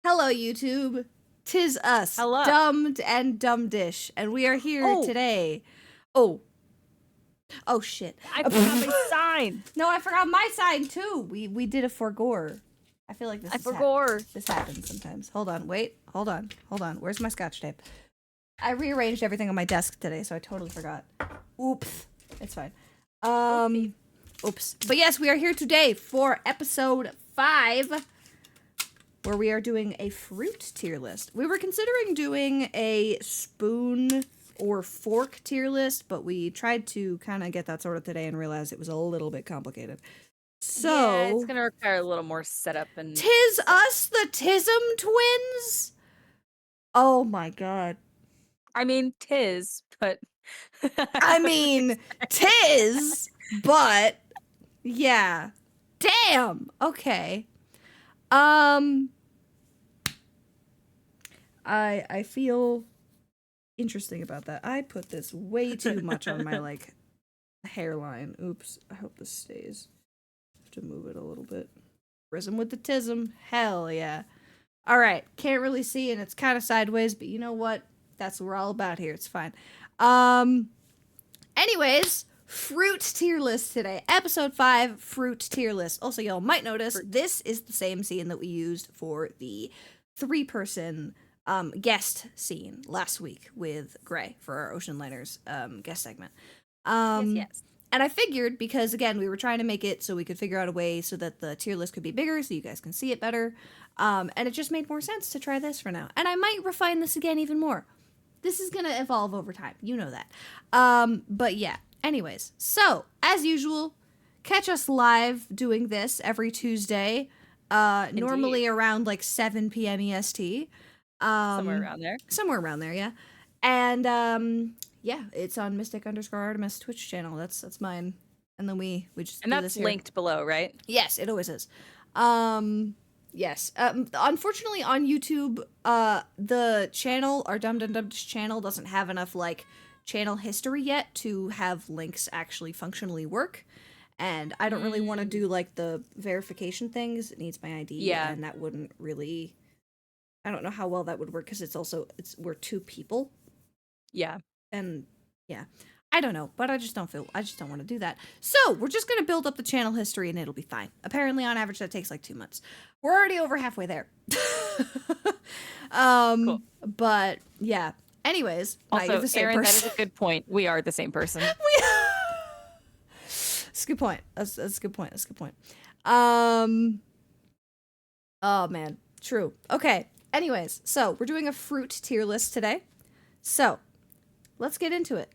Hello, YouTube. 'Tis us, Hello. Dumd and Dumdish, and we are here Oh. today. Oh. Oh, shit. I forgot my sign. No, I forgot my sign, too. We did a forgore. I feel like this I is forgot. this happens sometimes. Hold on, wait. Hold on. Where's my scotch tape? I rearranged everything on my desk today, so I totally forgot. Oops. It's fine. Oops. But yes, we are here today for episode 5. Where we are doing a fruit tier list. We were considering doing a spoon or fork tier list, but we tried to kind of get that sorted today and realized it was a little bit complicated. So yeah, it's gonna require a little more setup and. Tis us, the Tism twins. Oh my god. I mean, tis, but. I mean, tis, but yeah. Damn. Okay. I feel interesting about that. I put this way too much on my like hairline. Oops. I hope this stays. I have to move it a little bit. Prism with the tism. Hell yeah. All right. Can't really see and it's kind of sideways, but you know what? That's what we're all about here. It's fine. Anyways, fruit tier list today. Episode 5, fruit tier list. Also, y'all might notice this is the same scene that we used for the 3-person guest scene last week with Gray for our Ocean Liners guest segment. Yes. And I figured, because again, we were trying to make it so we could figure out a way so that the tier list could be bigger so you guys can see it better. And it just made more sense to try this for now. And I might refine this again even more. This is going to evolve over time. You know that. But yeah, anyways. So, as usual, catch us live doing this every Tuesday. Normally around like 7 p.m. EST. Somewhere around there. Somewhere around there, yeah. And yeah, it's on Mystic_Artemis Twitch channel. That's mine. And then we just and do that's this here. linked below, right? Yes, it always is. Yes. Unfortunately, on YouTube, the channel, our Dumdish channel, doesn't have enough like channel history yet to have links actually functionally work. And I don't really want to do like the verification things. It needs my ID. Yeah. And that wouldn't really. I don't know how well that would work because we're 2 people. Yeah. And yeah, I don't know, but I just don't want to do that. So we're just going to build up the channel history and it'll be fine. Apparently on average that takes like 2 months. We're already over halfway there. Cool. But yeah, anyways. Also, the same Aaron, person. that is a good point. We are the same person. That's a good point. That's a good point. Oh man, true. Okay. Anyways, so we're doing a fruit tier list today. So let's get into it.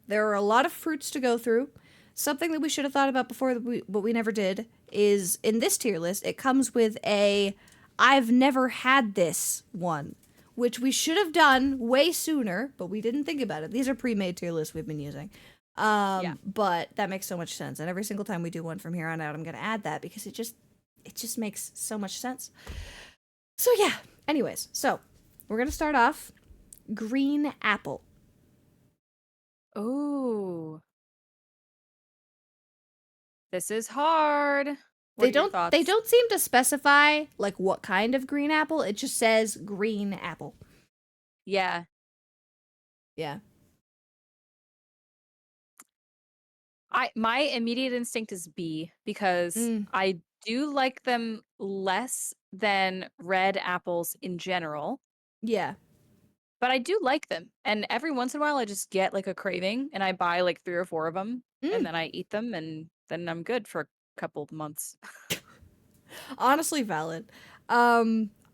There are a lot of fruits to go through. Something that we should have thought about before, but we never did, is in this tier list, it comes with a I've never had this one, which we should have done way sooner, but we didn't think about it. These are pre-made tier lists we've been using. But that makes so much sense. And every single time we do one from here on out, I'm going to add that because it just makes so much sense. So yeah, anyways, so we're going to start off green apple. Ooh. This is hard. They don't seem to specify like what kind of green apple. It just says green apple. Yeah. Yeah. My immediate instinct is B because I do like them less than red apples in general. Yeah. But I do like them. And every once in a while I just get like a craving and I buy like 3 or 4 of them and then I eat them and then I'm good for a couple of months. Honestly valid. I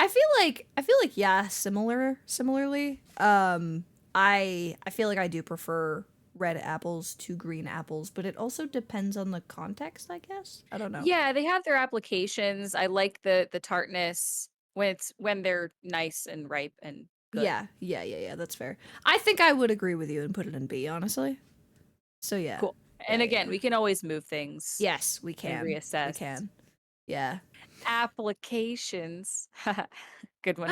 feel like yeah, similarly. I feel like I do prefer red apples to green apples, but it also depends on the context, I guess. I don't know. Yeah, they have their applications. I like the tartness when they're nice and ripe and good. Yeah, that's fair. I think I would agree with you and put it in B, honestly. So yeah. Cool. And again, we can always move things. Yes, we can. Reassess. We can. Yeah. Applications. Good one.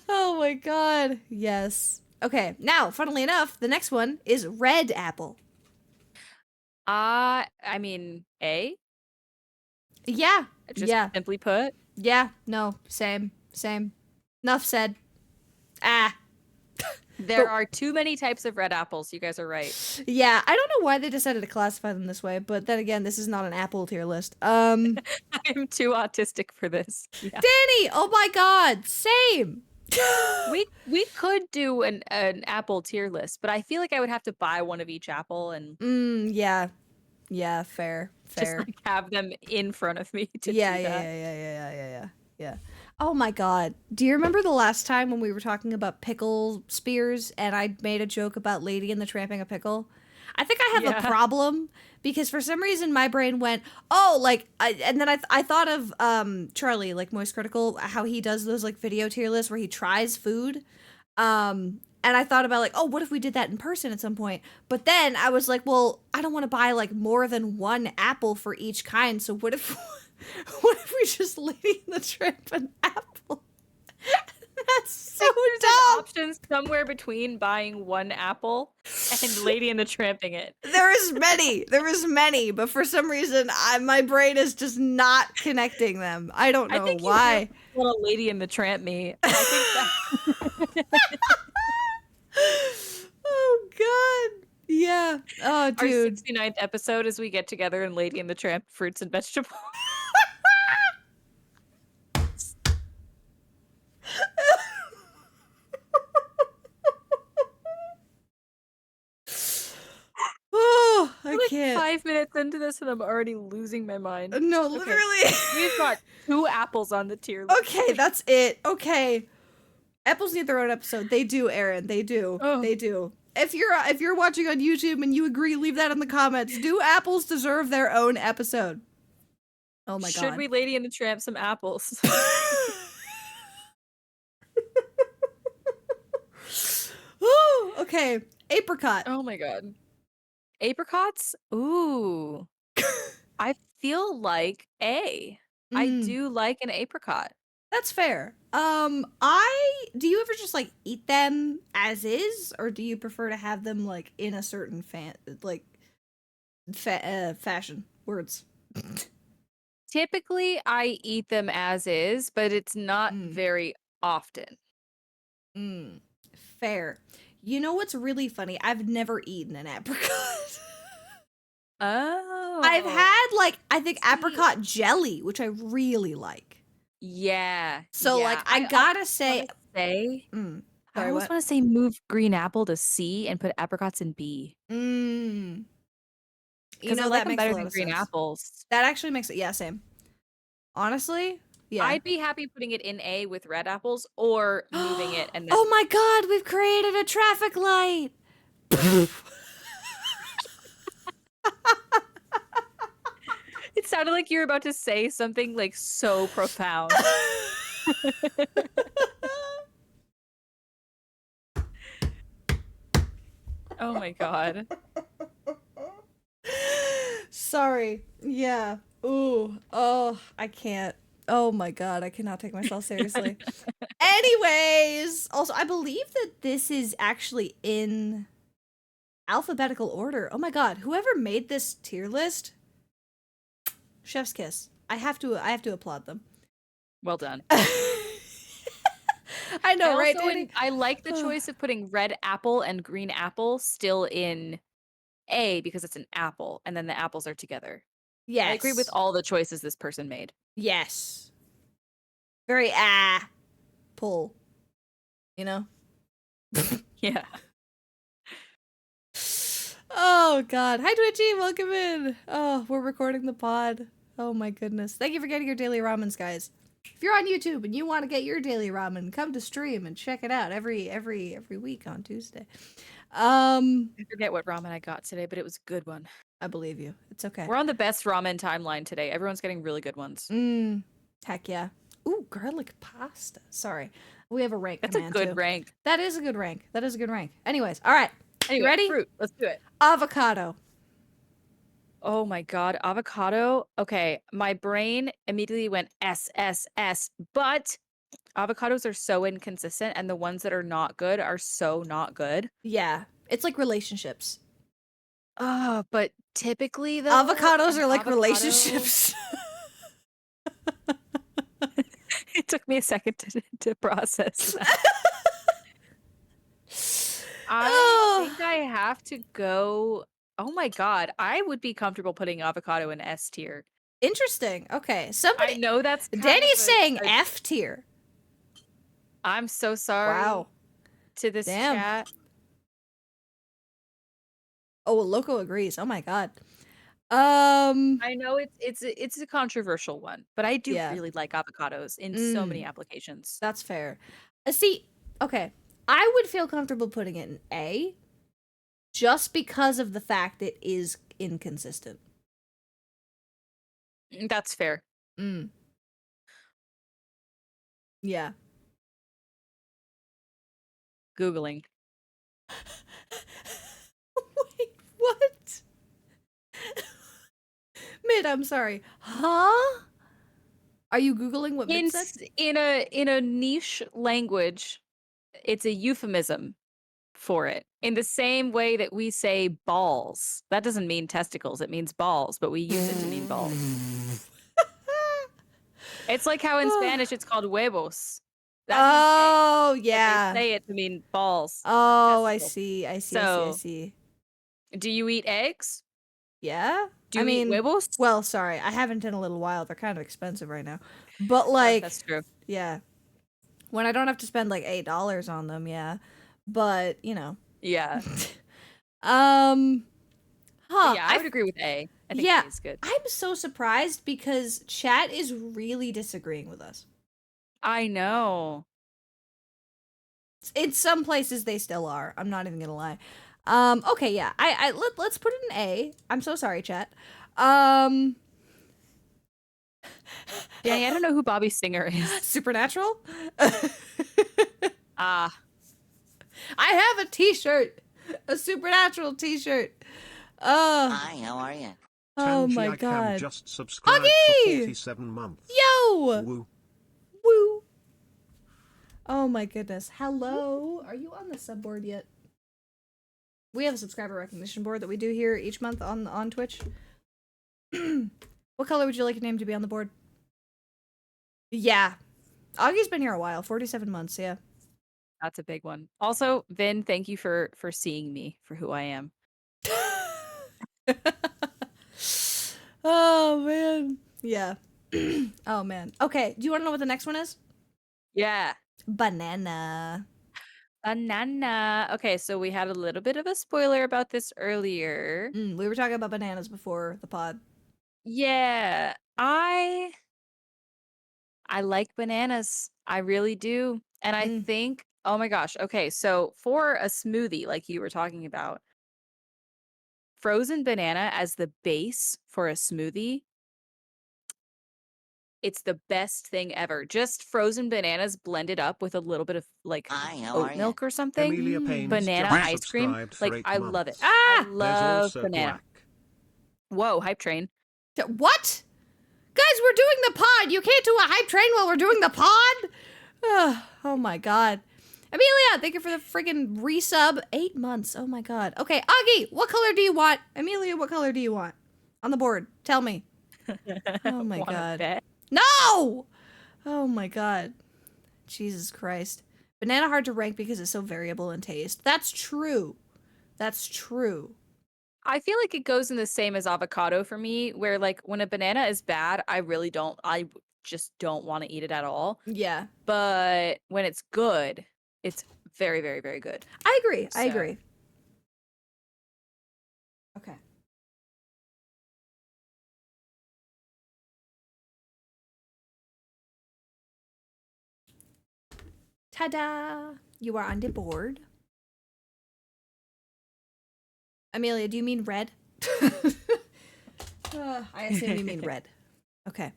Oh my god. Yes. Okay, now, funnily enough, the next one is red apple. I mean, A? Yeah. Just simply put? Yeah, no, same. Same. Enough said. Ah. There are too many types of red apples. You guys are right. Yeah, I don't know why they decided to classify them this way, but then again, this is not an apple tier list. I'm too autistic for this. Yeah. Danny! Oh my god, same! We could do an apple tier list, but I feel like I would have to buy one of each apple and Yeah. Yeah, fair. just like have them in front of me to Yeah, do that. yeah. Oh my god. Do you remember the last time when we were talking about pickle spears and I made a joke about Lady and the Tramping a Pickle? I think I have a problem because for some reason my brain went, oh, like, and then I thought of Charlie, like Moist Critical, how he does those like video tier lists where he tries food. And I thought about like, oh, what if we did that in person at some point? But then I was like, well, I don't want to buy like more than one apple for each kind. So what if we just Lady in the Tramp an apple? That's so There's dumb. an option somewhere between buying one apple and Lady and the Tramping it. There is many, but for some reason my brain is just not connecting them. I don't know why. You want a Lady and the Tramp me. I think that Oh god. Yeah. Oh dude. Our 69th episode is we get together and Lady and the Tramp fruits and vegetables. Oh, I Like can't. 5 minutes into this and I'm already losing my mind. No, literally. We've got 2 apples on the tier list. Okay, that's it. Okay. Apples need their own episode. They do, Aaron. They do. Oh. They do. If you're watching on YouTube and you agree, leave that in the comments. Do apples deserve their own episode? Oh my god. Should we Lady and the Tramp some apples? Ooh, okay. Apricot. Oh my god. Apricots? Ooh. I feel like I do like an apricot. That's fair. Do you ever just like eat them as is, or do you prefer to have them like in a certain fashion? Words. Typically, I eat them as is, but it's not very often. Fair. You know what's really funny? I've never eaten an apricot. Oh. I've had I think apricot jelly, which I really like. Yeah. So yeah. I gotta say, I sorry, always what? want to say move green apple to C and put apricots in B. You know, I like that them makes better a lot than of green sense. apples. That actually makes it. Yeah, same. Honestly, yeah. I'd be happy putting it in A with red apples or moving it and then. Oh my god, we've created a traffic light. It sounded like you were about to say something like so profound. Oh my god. Sorry. Yeah. Ooh. Oh, I can't. Oh my god, I cannot take myself seriously. Anyways, also I believe that this is actually in alphabetical order. Oh my god, whoever made this tier list, chef's kiss. I have to applaud them. Well done. I know, right? Danny? I like the choice of putting red apple and green apple still in A because it's an apple and then the apples are together. Yes. I agree with all the choices this person made. Yes. Very pull. You know? Yeah. Oh god. Hi Twitchy, welcome in. Oh, we're recording the pod. Oh my goodness. Thank you for getting your daily ramens, guys. If you're on YouTube and you want to get your daily ramen, come to stream and check it out every week on Tuesday. I forget what ramen I got today, but it was a good one. I believe you. It's okay. We're on the best ramen timeline today. Everyone's getting really good ones. Heck yeah. Ooh, garlic pasta. Sorry. We have a rank. That's a good rank. That is a good rank. Anyways, all right. Anyway, you ready? Fruit. Let's do it. Avocado. Oh my god, avocado. Okay, my brain immediately went S, but avocados are so inconsistent and the ones that are not good are so not good. Yeah. It's like relationships. But typically though, avocados are like relationships. took me a second to process that. I Oh, think I have to go. Oh my god, I would be comfortable putting avocado in S tier. interesting. Okay, I somebody. know that's kind of Danny's saying a F tier. I'm so sorry Wow. to this Damn. chat. Oh, well, Loco agrees. Oh my god. Um. I know it's a controversial one, but I do Yeah. really like avocados in so many Mm. applications. That's fair. See. Okay. I would feel comfortable putting it in A, just because of the fact it is inconsistent. That's fair. Mm. Yeah. Googling. Wait, what? Mid, I'm sorry. Huh? Are you Googling what Mid said? In a niche language, it's a euphemism for it. In the same way that we say balls. That doesn't mean testicles, it means balls, but we use it to mean balls. It's like how in Spanish it's called huevos. That means egg, Oh, but they yeah. say it to mean balls or Oh, I testicles. see. I see. I see. I So, see. do you eat eggs? Yeah? Do I you eat mean, huevos? well, sorry. I haven't in a little while. They're kind of expensive right now. But like, That's true. yeah. When I don't have to spend like $8 on them, yeah. But, you know. Yeah. Um, But huh. yeah, I would agree with A. I think Yeah. A is good. I'm so surprised because chat is really disagreeing with us. I know. In some places they still are. I'm not even gonna lie. Okay, yeah. Let's put it in A. I'm so sorry, chat. Danny, I don't know who Bobby Singer is. Supernatural? Ah. I have a t-shirt. A Supernatural t-shirt. Hi, how are you? Oh Tangy my I Cam god. just subscribed Augie! for 47 months. Yo! Woo. Woo. Oh my goodness. Hello. Are you on the sub board yet? We have a subscriber recognition board that we do here each month on Twitch. What color would you like your name to be on the board? Yeah. Augie's been here a while. 47 months, yeah. That's a big one. Also, Vin, thank you for seeing me for who I am. Oh man. Yeah. Oh man. Okay, do you want to know what the next one is? Yeah. Banana. Banana. Okay, so we had a little bit of a spoiler about this earlier. We were talking about bananas before the pod. Yeah. I like bananas. I really do. And I think, oh my gosh. Okay, so for a smoothie like you were talking about, frozen banana as the base for a smoothie, it's the best thing ever. Just frozen bananas blended up with a little bit of like Hi, how oat are you? milk or something. Amelia Payne's Banana just ice cream. subscribed for Like 8 I love it. months. I There's love also banana. Quack. Whoa, hype train. What? Guys, we're doing the pod. You can't do a hype train while we're doing the pod. Oh my god. Amelia, thank you for the freaking resub. 8 months. Oh my god. Okay, Augie, what color do you want? Amelia, what color do you want? On the board. Tell me. Oh my Wanna god. bet? No! Oh my god. Jesus Christ. Banana hard to rank because it's so variable in taste. That's true. That's true. I feel like it goes in the same as avocado for me, where like when a banana is bad, I just don't want to eat it at all. Yeah. But when it's good, it's very, very, very good. I agree. I So- agree. Okay. Ta-da! You are on the board. Amelia, do you mean red? I assume you mean red. Okay.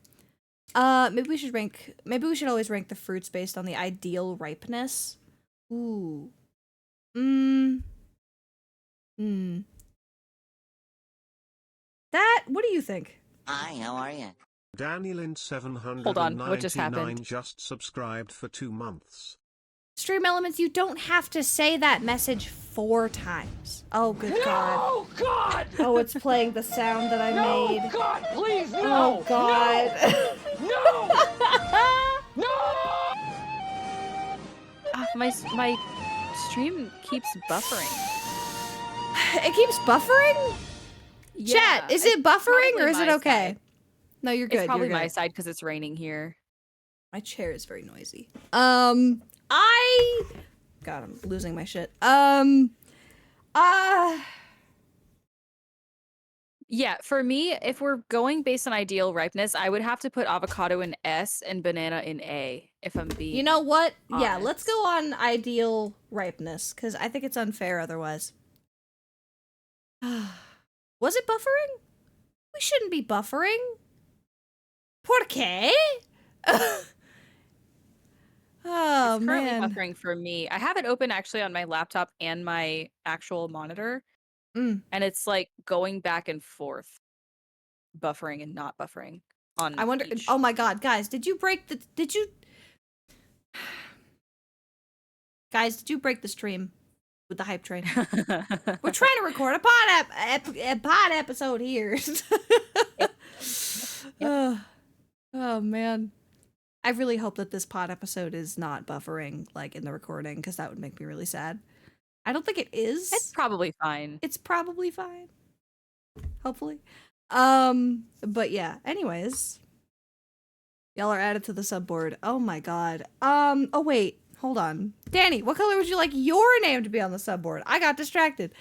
Maybe we should always rank the fruits based on the ideal ripeness. Ooh. What do you think? Hi, how are you? Danielin Hold on, what just 799 happened? just subscribed for 2 months. Stream Elements, you don't have to say that message 4 times. Oh, good God. Oh God! Oh, it's playing the sound that I No, made. God, please, no! Oh, God. No! No! My stream keeps buffering. It keeps buffering? Chat, is it buffering or is it okay? Side. No, you're good. It's probably you're good. my side because it's raining here. My chair is very noisy. God, I'm losing my shit. Yeah, for me, if we're going based on ideal ripeness, I would have to put avocado in S and banana in A, if I'm being You know what? Yeah, honest. let's go on ideal ripeness, because I think it's unfair otherwise. Was it buffering? We shouldn't be buffering. ¿Por qué? Oh, It's currently man. buffering for me. I have it open actually on my laptop and my actual monitor, and it's like going back and forth, buffering and not buffering on I wonder. each. Oh my God, guys, did you break the stream with the hype train? We're trying to record a pod episode here. Oh man. I really hope that this pod episode is not buffering like in the recording, because that would make me really sad. I don't think it is. It's probably fine. It's probably fine. Hopefully. But yeah, anyways. Y'all are added to the subboard. Oh my God. Oh wait, hold on. Danny, what color would you like your name to be on the subboard? I got distracted.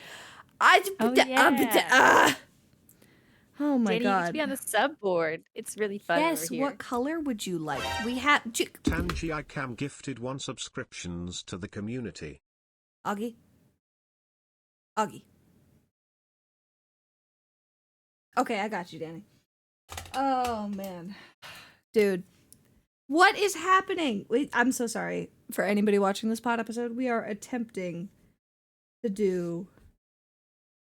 Oh my Danny, you God. get to be on the subboard. It's really fun Yes, over here. what color would you like? We have Tanji Icam gifted 1 subscriptions to the community. Augie. Okay, I got you, Danny. Oh man. Dude. What is happening? Wait, I'm so sorry for anybody watching this pod episode. We are attempting to do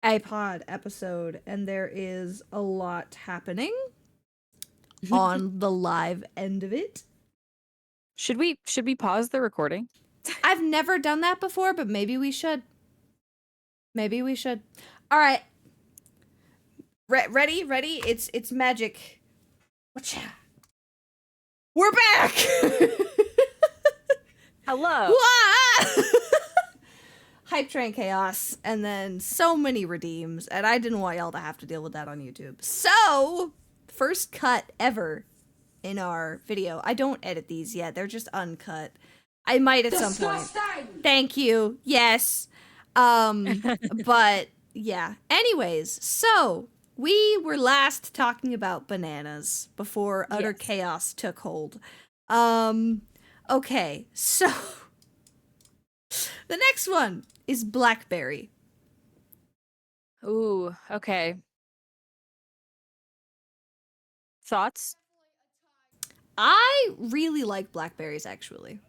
a pod episode, and there is a lot happening on the live end of it. Should we pause the recording? I've never done that before, but maybe we should. Maybe we should. All right. Ready? It's magic. Whatcha? We're back. Hello. Wah! Hype train chaos, and then so many redeems, and I didn't want y'all to have to deal with that on YouTube. So, first cut ever in our video. I don't edit these yet; they're just uncut. I might at some point. Thank you. Yes. But yeah. Anyways, so we were last talking about bananas before utter chaos took hold. Okay, so the next one is blackberry. Ooh, okay. Thoughts? I really like blackberries, actually.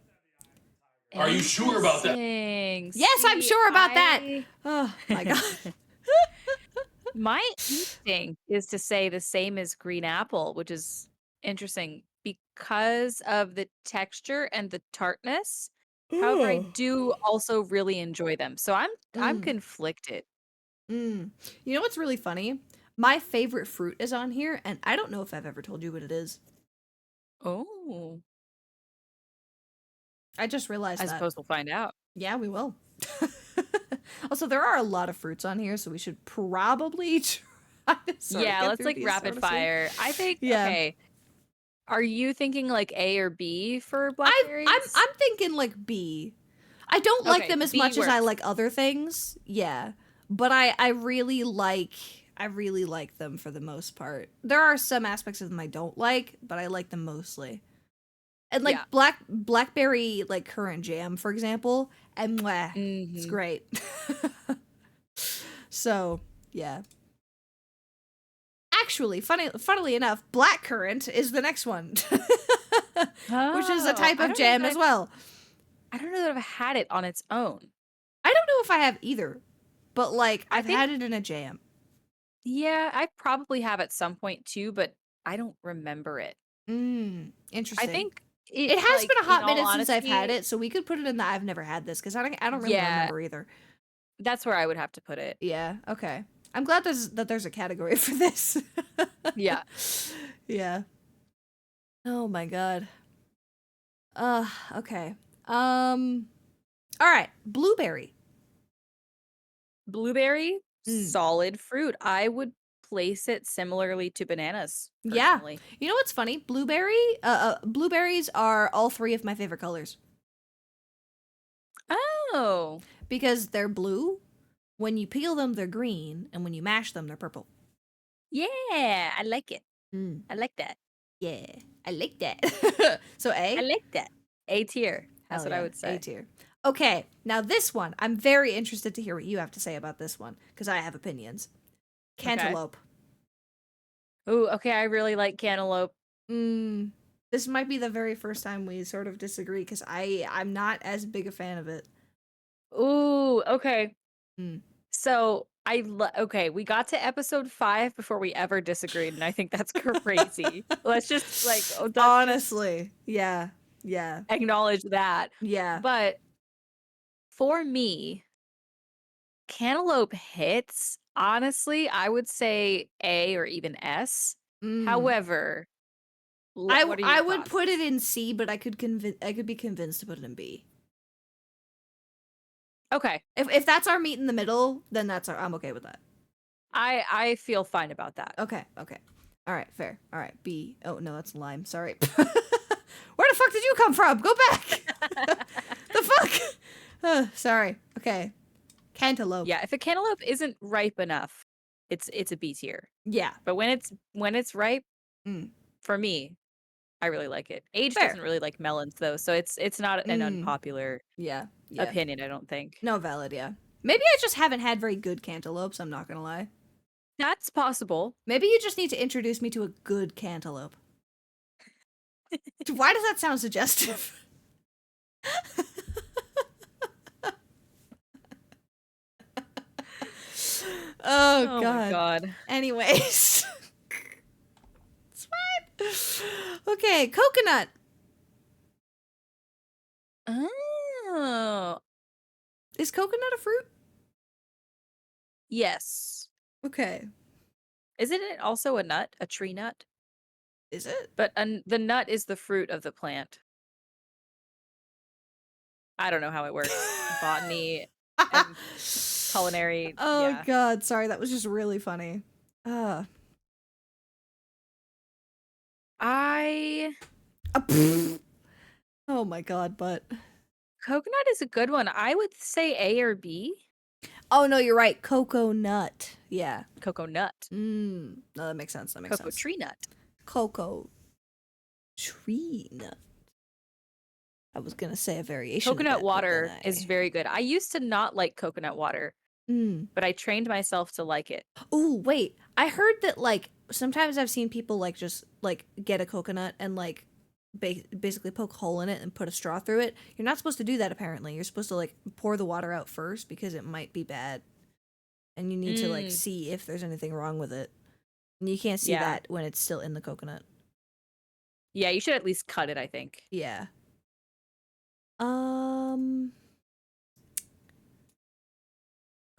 Are you sure about that? Yes, I'm sure about that. Oh my God. My instinct is to say the same as green apple, which is interesting because of the texture and the tartness. However, I do also really enjoy them. So I'm conflicted. You know what's really funny? My favorite fruit is on here, and I don't know if I've ever told you what it is. Oh. I just realized I that. suppose we'll find out. Yeah, we will. Also, there are a lot of fruits on here, so we should probably try to sort of Yeah, get let's through like these rapid sort of soon. fire. I think Yeah. okay. Are you thinking like A or B for blackberries? I'm thinking like B. I don't like Okay, them as B much as I works. like other things. Yeah. But I really like them for the most part. There are some aspects of them I don't like, but I like them mostly. And like Yeah. blackberry like currant jam, for example, and it's Mhm. great. So, yeah. Actually, funnily enough, blackcurrant is the next one. Which is a Oh, type I of don't know jam if as I've- well. I don't know that I've had it on its own. I don't know if I have either, but like I I've think- had it in a jam. Yeah, I probably have at some point too, but I don't remember it. Interesting. I think it has like, been a in hot all minute since I've had honesty, it, so we could put it in the I've never had this, because I don't really Yeah. remember either. That's where I would have to put it. Yeah. Okay. I'm glad there's a category for this. Yeah. Yeah. Oh my God. Okay. All right, blueberry. Blueberry, Mm. solid fruit. I would place it similarly to bananas. Yeah. Personally. You know what's funny? Blueberries are all three of my favorite colors Oh, because they're blue. When you peel them, they're green, and when you mash them, they're purple. yeah, I like it. Mm. I like that. Yeah, I like that. So A? I like that. A tier. That's Hell what I yeah, would say. A tier. Okay, now this one, I'm very interested to hear what you have to say about this one because I have opinions. Cantaloupe. Ooh, okay. I really like cantaloupe. This might be the very first time we sort of disagree because I'm not as big a fan of it. Ooh, okay. Mm. So okay, we got to episode 5 before we ever disagreed, and I think that's crazy. Let's just Honestly, yeah, acknowledge that. yeah. But for me, cantaloupe hits. Honestly, I would say A or even S. Mm. However, what are your I would thoughts? put it in C, but I could be convinced to put it in B. Okay, If that's our meet in the middle, then I'm okay with that. I feel fine about that. Okay. All right, fair. All right, B. Oh no, that's lime. Sorry. Where the fuck did you come from? Go back. The fuck? Sorry. Okay. Cantaloupe. Yeah, if a cantaloupe isn't ripe enough, it's a B tier. Yeah. But when it's ripe, Mm. for me, I really like it. Age Fair. doesn't really like melons though, so it's not an unpopular Yeah. opinion, I don't think. No, valid. Yeah. Maybe I just haven't had very good cantaloupes. I'm not gonna lie. That's possible. Maybe you just need to introduce me to a good cantaloupe. Why does that sound suggestive? Oh my god. Anyways. It's fine. Okay, coconut. Oh. Is coconut a fruit? Yes. Okay. Isn't it also a nut? A tree nut? Is it? But the nut is the fruit of the plant. I don't know how it works. Botany and culinary. Oh yeah. god, sorry, that was just really funny. I Oh my god, but Coconut is a good one. I would say A or B. oh no, you're right. Cocoa nut. Yeah. Cocoa nut. No, that makes sense. That makes Cocoa sense. tree nut. Cocoa tree nut. I was gonna say a variation. of Coconut that, but water then is very good. I used to not like coconut water, but I trained myself to like it. Oh wait, I heard that like sometimes I've seen people like just like get a coconut and like basically poke a hole in it and put a straw through it. You're not supposed to do that apparently. You're supposed to like pour the water out first because it might be bad, and you need to like see if there's anything wrong with it. And you can't see that when it's still in the coconut. Yeah, you should at least cut it, I think. Yeah.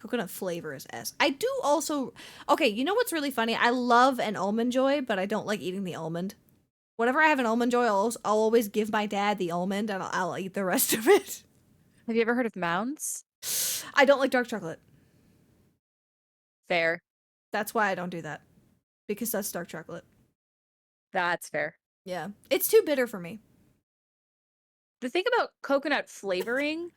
Coconut flavor is S. I do also. Okay, you know what's really funny? I love an almond joy, but I don't like eating the almond. Whenever I have an almond joy, I'll always give my dad the almond, and I'll eat the rest of it. Have you ever heard of Mounds? I don't like dark chocolate. Fair. That's why I don't do that. Because that's dark chocolate. That's fair. Yeah. It's too bitter for me. The thing about coconut flavoring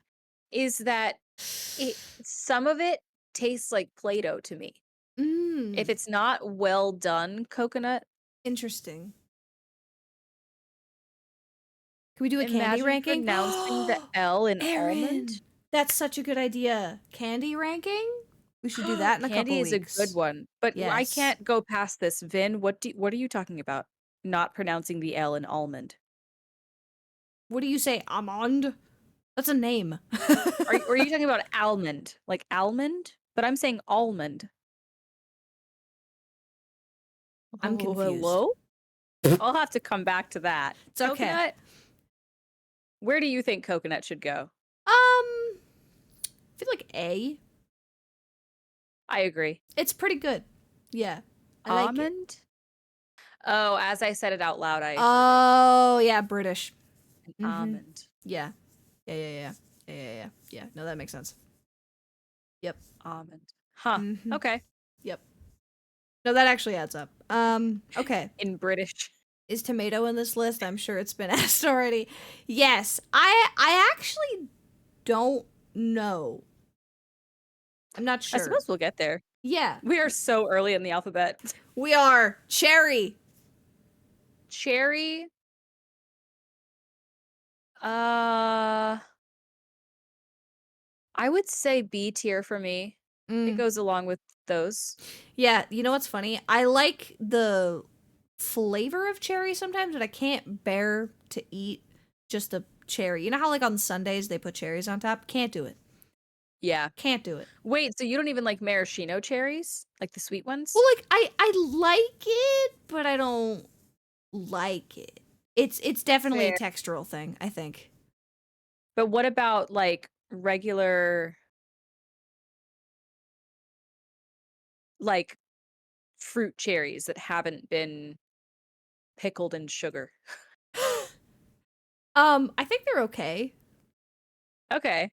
is that some of it tastes like Play-Doh to me. If it's not well done coconut. Interesting. Can we do a candy ranking? Pronouncing the L in Aaron, almond. That's such a good idea. Candy ranking? We should do that in a couple weeks. Candy is a good one, but I can't go past this. Vin, what are you talking about? Not pronouncing the L in almond. What do you say? Almond? That's a name. Are you talking about almond? Like almond? But I'm saying almond. I'm confused. Hello? I'll have to come back to that. It's okay. Coconut? Where do you think coconut should go? I feel like A. I agree. It's pretty good. Yeah. I like Almond? Oh, as I said it out loud, Oh, yeah, British. almond. Yeah. Yeah. No, that makes sense. Yep. Almond. Huh. Mhm. Okay. Yep. No, that actually adds up. Okay. In British. Is tomato in this list? I'm sure it's been asked already. Yes. I actually don't know. I'm not sure. I suppose we'll get there. Yeah. We are so early in the alphabet. We are. Cherry. Cherry. I would say B tier for me. It goes along with those. Yeah, you know what's funny? I like the flavor of cherry sometimes, but I can't bear to eat just a cherry. You know how like on Sundays they put cherries on top? Can't do it. Yeah. Can't do it. Wait, so you don't even like maraschino cherries? Like the sweet ones? Well, like I like it, but I don't like it. It's definitely a textural thing, I think. But what about like regular like fruit cherries that haven't been pickled in sugar? I think they're okay. Okay.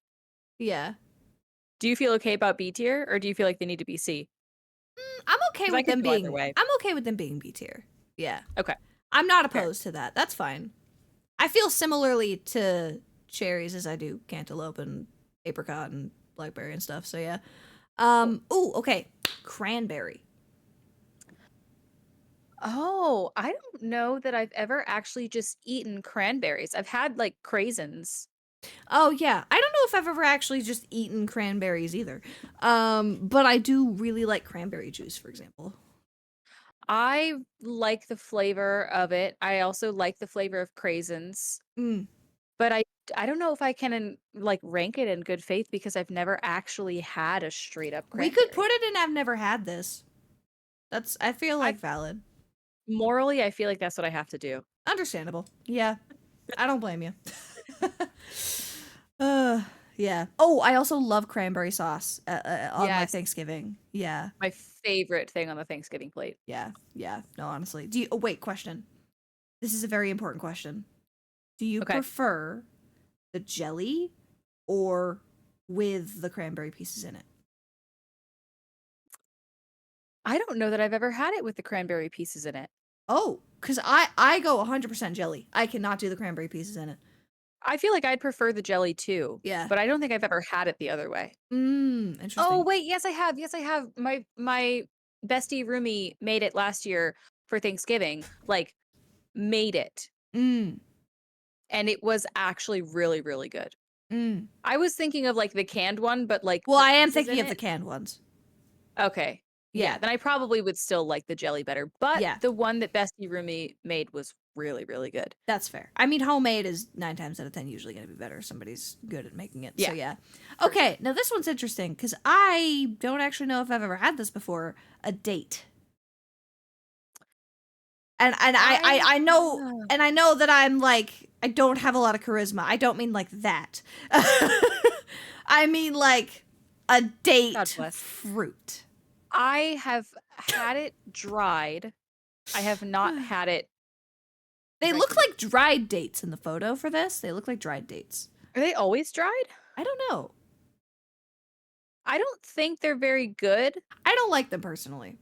Yeah. Do you feel okay about B tier or do you feel like they need to be C? I'm okay 'Cause I with could them go either being way. I'm okay with them being B tier. Yeah. Okay. I'm not Fair. opposed to that. That's fine. I feel similarly to cherries as I do cantaloupe and apricot and blackberry and stuff. So yeah. Ooh, okay. Cranberry. Oh, I don't know that I've ever actually just eaten cranberries. I've had like craisins. Oh yeah. I don't know if I've ever actually just eaten cranberries either. But I do really like cranberry juice, for example. I like the flavor of it. I also like the flavor of craisins. Mm. But I don't know if I can like rank it in good faith because I've never actually had a straight up We cranberry. could put it in I've never had this. That's I feel like valid. Morally, I feel like that's what I have to do. Understandable. Yeah. I don't blame you. Yeah. Oh, I also love cranberry sauce on my Yes. Thanksgiving. Yeah. My favorite thing on the Thanksgiving plate. Yeah. Yeah. No, honestly. Do you oh wait, question. This is a very important question. Do you Okay. prefer the jelly or with the cranberry pieces in it? I don't know that I've ever had it with the cranberry pieces in it. Oh, cuz I go 100% jelly. I cannot do the cranberry pieces in it. I feel like I'd prefer the jelly too. Yeah. But I don't think I've ever had it the other way. Interesting. Oh, wait, yes I have. Yes I have. My bestie roomie made it last year for Thanksgiving. Like made it. Mm. And it was actually really, really good. Mm. I was thinking of like the canned one, but like Well, the I am pieces thinking in of the it. canned ones. Okay. Yeah, then I probably would still like the jelly better. But Yeah. the one that Bestie Roomie made was really, really good. That's fair. I mean, homemade is 9 times out of 10 usually going to be better. Somebody's good at making it. Yeah. So, yeah. Okay, now this one's interesting because I don't actually know if I've ever had this before. A date. And I know that I'm like, I don't have a lot of charisma. I don't mean like that. I mean like a date God bless. fruit. I have had it dried. I have not had it. They look like dried dates in the photo for this. They look like dried dates. Are they always dried? I don't know. I don't think they're very good. I don't like them personally.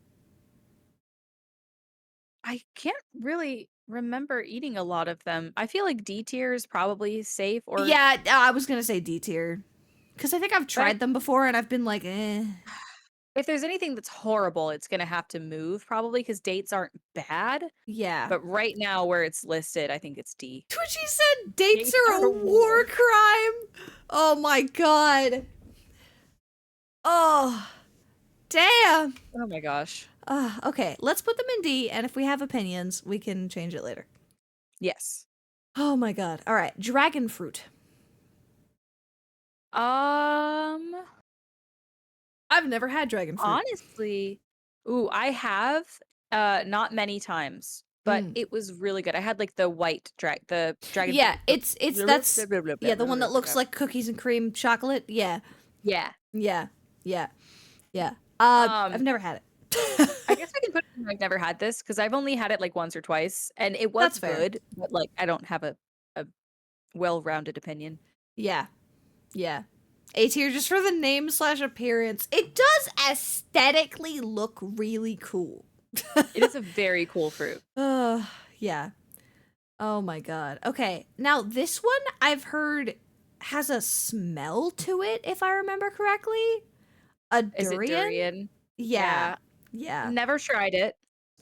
I can't really remember eating a lot of them. I feel like D tier is probably safe or Yeah, I was going to say D tier. Because I think I've tried them before and I've been like, eh. If there's anything that's horrible, it's going to have to move probably because dates aren't bad. Yeah. But right now where it's listed, I think it's D. Twitchy said dates are a war crime. Oh my god. Oh. Damn. Oh my gosh. Okay, let's put them in D, and if we have opinions, we can change it later. Yes. Oh my god. All right, dragon fruit. I've never had dragon fruit. Honestly, I have not many times, but it was really good. I had like the white dragon. Yeah, it's the one that looks like cookies and cream chocolate. Yeah. Yeah. I've never had it. I guess I can put I've never had this because I've only had it like once or twice, and it was good, but like I don't have a well-rounded opinion. Yeah. Yeah. A tier just for the name / appearance. It does aesthetically look really cool. It is a very cool fruit. Yeah. Oh my god. Okay, now this one I've heard has a smell to it, if I remember correctly. A durian? Is it durian? Yeah. Yeah. Never tried it.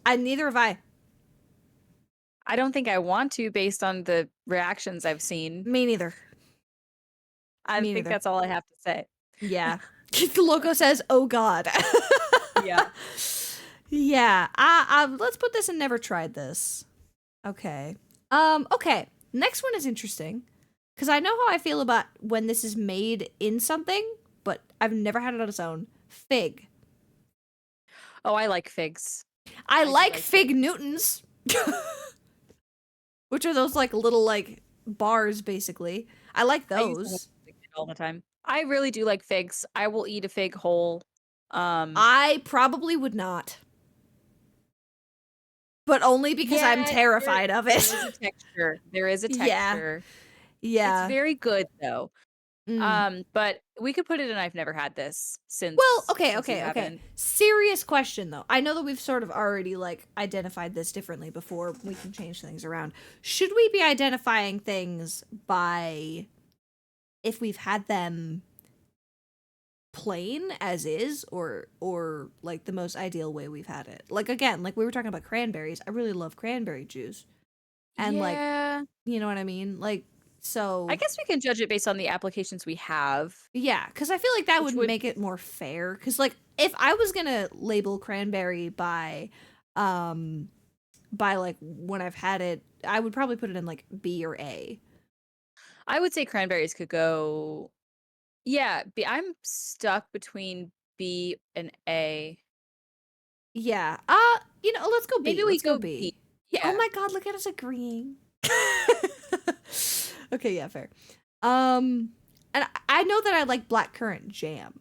Neither have I. I don't think I want to based on the reactions I've seen. Me neither. I Me think neither. that's all I have to say. Yeah. The logo says, "Oh God." Yeah. Yeah. Let's put this in never tried this. Okay. Okay. Next one is interesting because I know how I feel about when this is made in something, but I've never had it on its own. Fig. Oh, I like figs. I do like like fig Newtons, which are those like little like bars, basically. I like I used to those. have fig all the time. I really do like figs. I will eat a fig whole. I probably would not. But only because I'm terrified of it. There is a texture. There is a Yeah. texture. Yeah. It's very good though. Mm. But we could put it in I've never had this since. Well, okay. since you haven't. Serious question though. I know that we've sort of already like identified this differently before. We can change things around. Should we be identifying things by if we've had them plain as is or like the most ideal way we've had it? Like again, like we were talking about cranberries. I really love cranberry juice. And like, you know what I mean? Like, so I guess we can judge it based on the applications we have. yeah, because I feel like that Which would make it more fair. Because like if I was gonna label cranberry by like when I've had it, I would probably put it in like B or A. I would say cranberries could go. Yeah, B. I'm stuck between B and A. Yeah. Let's go B. Maybe we Let's go go B. B. Yeah. Oh Yeah. my god, look at us agreeing. Okay, yeah, fair. And I know that I like blackcurrant jam.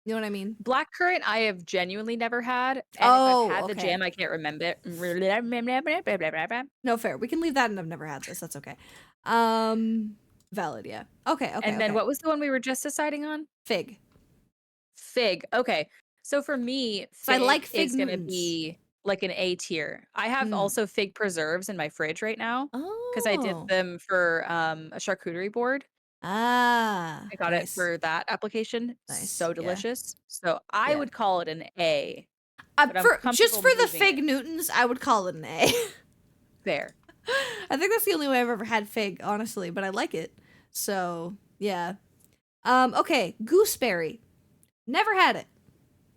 You know what I mean? Blackcurrant, I have genuinely never had. And Oh, if I've had the okay. jam, I can't remember. No, fair. We can leave that and I've never had this. That's okay. Valid, yeah. Okay. And then what was the one we were just deciding on? Fig. Fig. Okay. So for me, So I fig like fig is going to Newtons. be like an A tier. I have also fig preserves in my fridge right now because I did Oh. them for a charcuterie board. Ah. I got it nice. for that application. Nice, So yeah. delicious. So I Yeah. would call it an A. but I'm Just comfortable for the moving fig it. Newtons, I would call it an A. There. I think that's the only way I've ever had fig, honestly, but I like it. So, yeah. Okay, gooseberry. Never had it.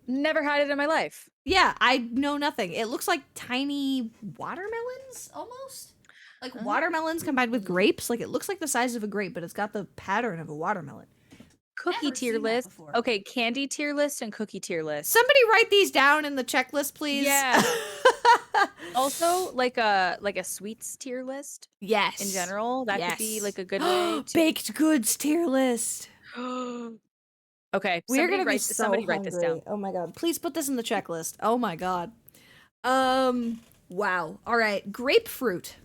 Never had it in my life. Yeah, I know nothing. It looks like tiny watermelons, almost. Like watermelons combined with grapes. Like, it looks like the size of a grape, but it's got the pattern of a watermelon. Cookie Never tier seen that list. before. Okay, candy tier list and cookie tier list. Somebody write these down in the checklist, please. Yeah. Also, like a sweets tier list Yes. in general. That could be like a good way to Baked goods tier list. Okay, We're gonna be somebody write this down. Oh my god. Please put this in the checklist. Oh my god. Wow. All right. Grapefruit.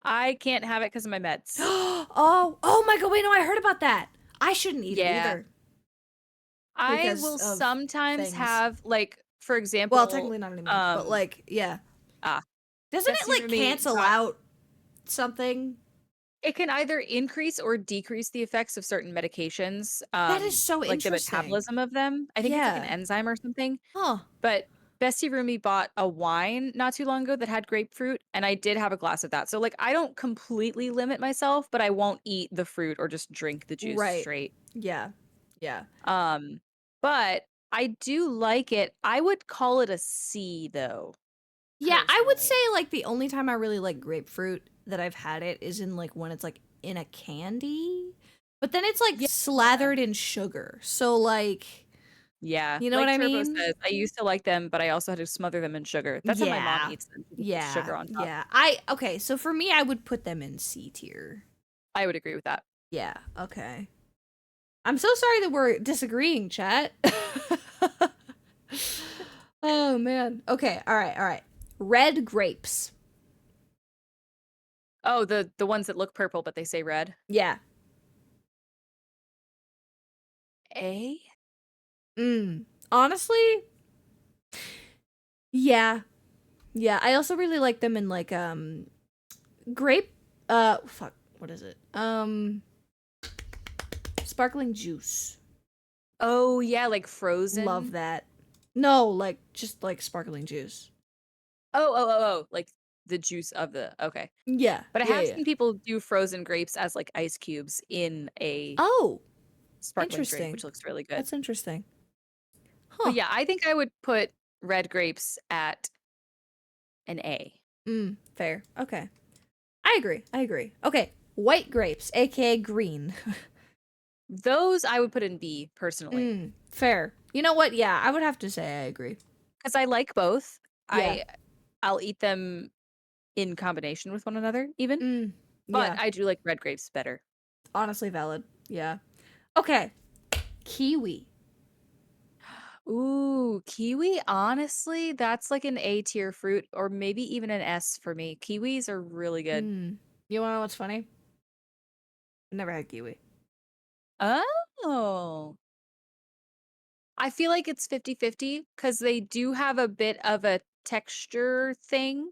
I can't have it because of my meds. oh my god. Wait, no, I heard about that. I shouldn't eat it either. I because will of sometimes things. have, like, for example. Well, technically not anymore, but like, yeah. Doesn't it Bessie like Rumi cancel got- out something? It can either increase or decrease the effects of certain medications. That is so like interesting. the metabolism of them. I think it's like an Yeah. enzyme or something. Huh. But Bessie Rumi bought a wine not too long ago that had grapefruit, and I did have a glass of that. So like I don't completely limit myself, but I won't eat the fruit or just drink the juice Right. straight. Yeah. Yeah. But I do like it. I would call it a C though. Yeah, I would say personally. like the only time I really like grapefruit that I've had it is in like when it's like in a candy. But then it's like slathered in sugar. So like Yeah. You know like what I Turbo mean? says, I used to like them, but I also had to smother them in sugar. That's how my Yeah. mom eats them. She puts yeah. Sugar on top. Yeah. Okay, so for me I would put them in C tier. I would agree with that. Yeah, okay. I'm so sorry that we're disagreeing, chat. Oh man. Okay, all right. Red grapes. Oh, the ones that look purple but they say red. Yeah. A? Honestly, yeah. Yeah, I also really like them in like grape fuck, what is it? Sparkling juice. Oh yeah, like frozen. Love that. No, like just like sparkling juice. Oh, like the juice of the okay. Yeah. But I yeah, have yeah. seen people do frozen grapes as like ice cubes in a Oh, sparkling drink, interesting. which looks really good. That's interesting. Huh. But yeah, I think I would put red grapes at an A. Fair. Okay. I agree. Okay. White grapes, aka green. Those I would put in B personally. Fair. You know what? Yeah, I would have to say I agree. Because I like both. Yeah. I'll eat them in combination with one another, even. But Yeah. I do like red grapes better. Honestly valid. Yeah. Okay. Kiwi. Ooh, kiwi, honestly, that's like an A tier fruit, or maybe even an S for me. Kiwis are really good. You wanna know what's funny? I've never had kiwi. Oh. I feel like it's 50-50 because they do have a bit of a texture thing.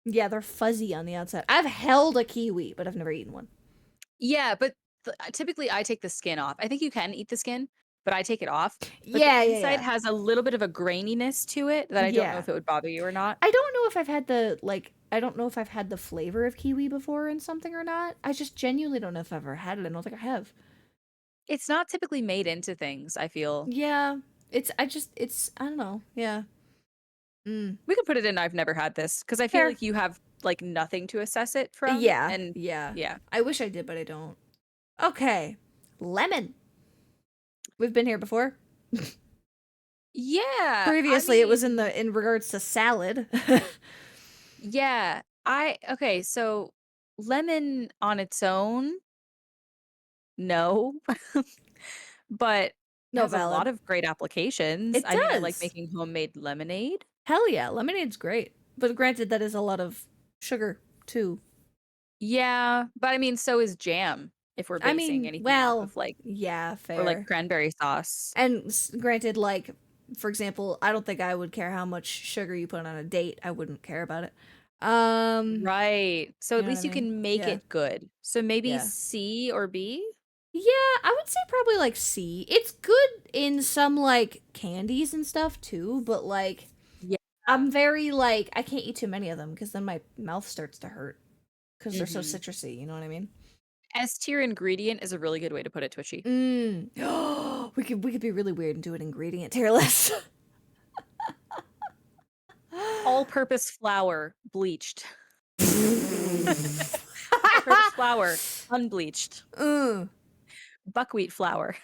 Yeah, they're fuzzy on the outside. I've held a kiwi, but I've never eaten one. Yeah, but typically I take the skin off. I think you can eat the skin, but I take it off. But Yeah, the yeah, inside yeah. has a little bit of a graininess to it that I don't know Yeah. if it would bother you or not. I don't know if I've had I don't know if I've had the flavor of kiwi before in something or not. I just genuinely don't know if I've ever had it. I don't think I have. It's not typically made into things, I feel. Yeah. I don't know. Yeah. We could put it in I've never had this because I feel Fair. like you have like nothing to assess it from. Yeah. And yeah. I wish I did, but I don't. Okay. Lemon. We've been here before. Yeah. Previously, it was in regards to salad. Yeah. Okay, so lemon on its own, no. But No, has a valid. lot of great applications. It I mean, I like does. making homemade lemonade. Hell yeah, lemonade's great. But granted, that is a lot of sugar too. Yeah, but I mean, so is jam if we're basing anything off of like yeah, fair. or like cranberry sauce. And granted, like for example, I don't think I would care how much sugar you put on a date. I wouldn't care about it. Right. So you at know least what I you can mean? make Yeah. it good. So maybe Yeah. C or B? Yeah, I would say probably like C. It's good in some like candies and stuff too, but like Yeah. I'm very like I can't eat too many of them because then my mouth starts to hurt because they're so citrusy. You know what I mean? S tier ingredient is a really good way to put it, Twitchy. we could be really weird and do an ingredient tier list. All-purpose flour, bleached. All-purpose flour, unbleached. Buckwheat flour.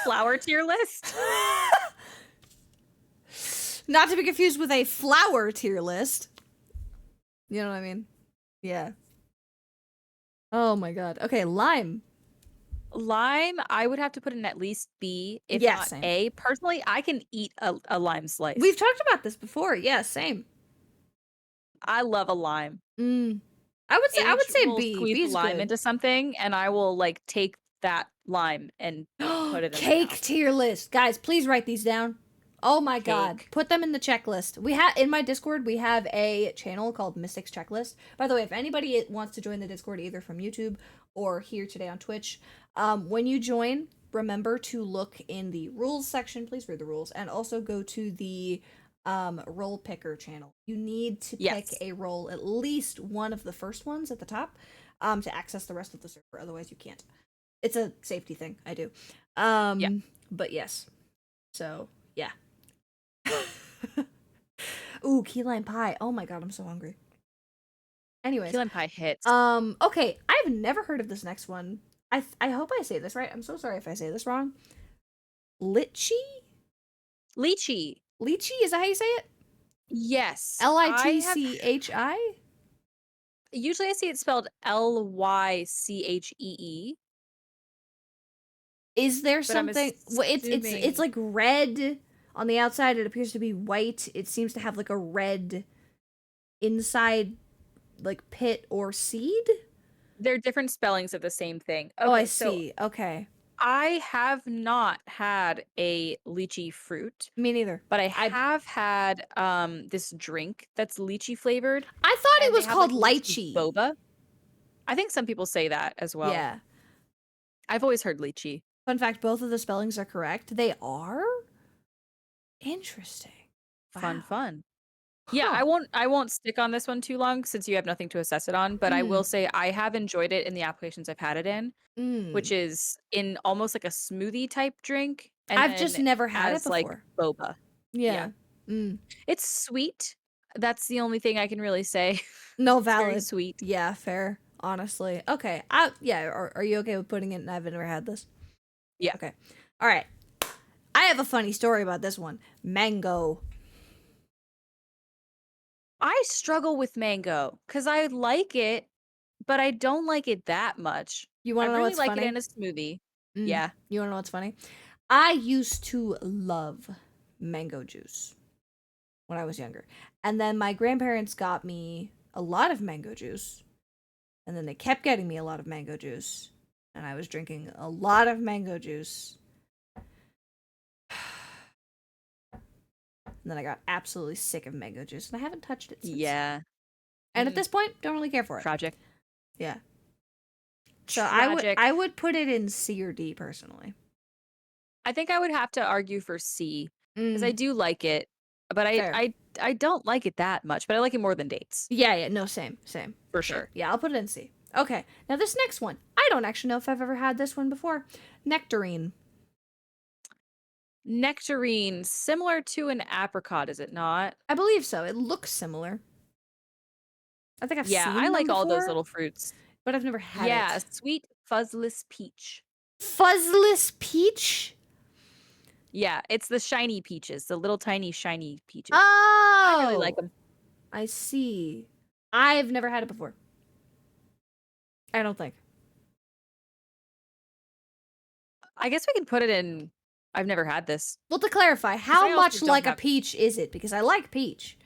Flour tier list? Not to be confused with a flour tier list. You know what I mean? Yeah. Oh my god. Okay, lime. Lime, I would have to put in at least B, if Yeah, not same. A. Personally, I can eat a lime slice. We've talked about this before. Yeah, same. I love a lime. I would say will B. Squeeze B's lime good. into something, and I will like take that lime and put it in my Cake mouth. tier list. Guys, please write these down. Oh my god. Cake. Put them in the checklist. We have in my Discord, we have a channel called Mystics Checklist. By the way, if anybody wants to join the Discord either from YouTube or here today on Twitch, when you join, remember to look in the rules section. Please read the rules and also go to the role picker channel. You need to pick a role, at least one of the first ones at the top, to access the rest of the server. Otherwise you can't. It's a safety thing. I do. But yes. So yeah. Ooh, key lime pie. Oh my god, I'm so hungry. Anyways, Key lime pie hits. okay, I've never heard of this next one. I hope I say this right. I'm so sorry if I say this wrong. Lychee? Lychee. Lychee, is that how you say it? Yes. Litchi? Usually I see it spelled Lychee. Is there But I'm something? Well, it's assuming- like red on the outside. It appears to be white. It seems to have like a red inside like pit or seed? They're different spellings of the same thing. Okay, Oh, I so see. Okay. I have not had a lychee fruit, Me neither. but I have had this drink that's lychee flavored. I thought it And they was have, called like, lychee. boba. I think some people say that as well. Yeah. I've always heard lychee. Fun fact, both of the spellings are correct. They are? Interesting. Fun, Wow. fun. Yeah, Huh. I won't stick on this one too long since you have nothing to assess it on, but I will say I have enjoyed it in the applications I've had it in, which is in almost like a smoothie type drink, and I've just then never had it as like before. boba. Yeah. Mm. It's sweet. That's the only thing I can really say. No, It's very valid. sweet. Yeah, fair. Honestly. Okay. Yeah, are you okay with putting it in I've never had this? Yeah. Okay. All right. I have a funny story about this one. Mango. I struggle with mango because I like it, but I don't like it that much. You I want to know really what's like funny? it in a smoothie. Mm. Yeah. You want to know what's funny? I used to love mango juice when I was younger. And then my grandparents got me a lot of mango juice. And then they kept getting me a lot of mango juice. And I was drinking a lot of mango juice. And then I got absolutely sick of mango juice. And I haven't touched it since. Yeah. And at this point, don't really care for it. Tragic. Yeah. So Tragic. I would put it in C or D personally. I think I would have to argue for C because I do like it, but Fair. I don't like it that much, but I like it more than dates. Yeah, no, same. For sure. Yeah, I'll put it in C. Okay, now this next one. I don't actually know if I've ever had this one before. Nectarine. Nectarine, similar to an apricot, is it not? I believe so. It looks similar. I think I've seen I them like all those before, little fruits. but I've never had Yeah, it. sweet fuzzless peach. Fuzzless peach? Yeah, it's the shiny peaches, the little tiny shiny peaches. Oh! I really like them. I see. I've never had it before. I don't think. I guess we can put it in. I've never had this. Well, to clarify, I how also much don't like a have- peach is it? Because I like peach.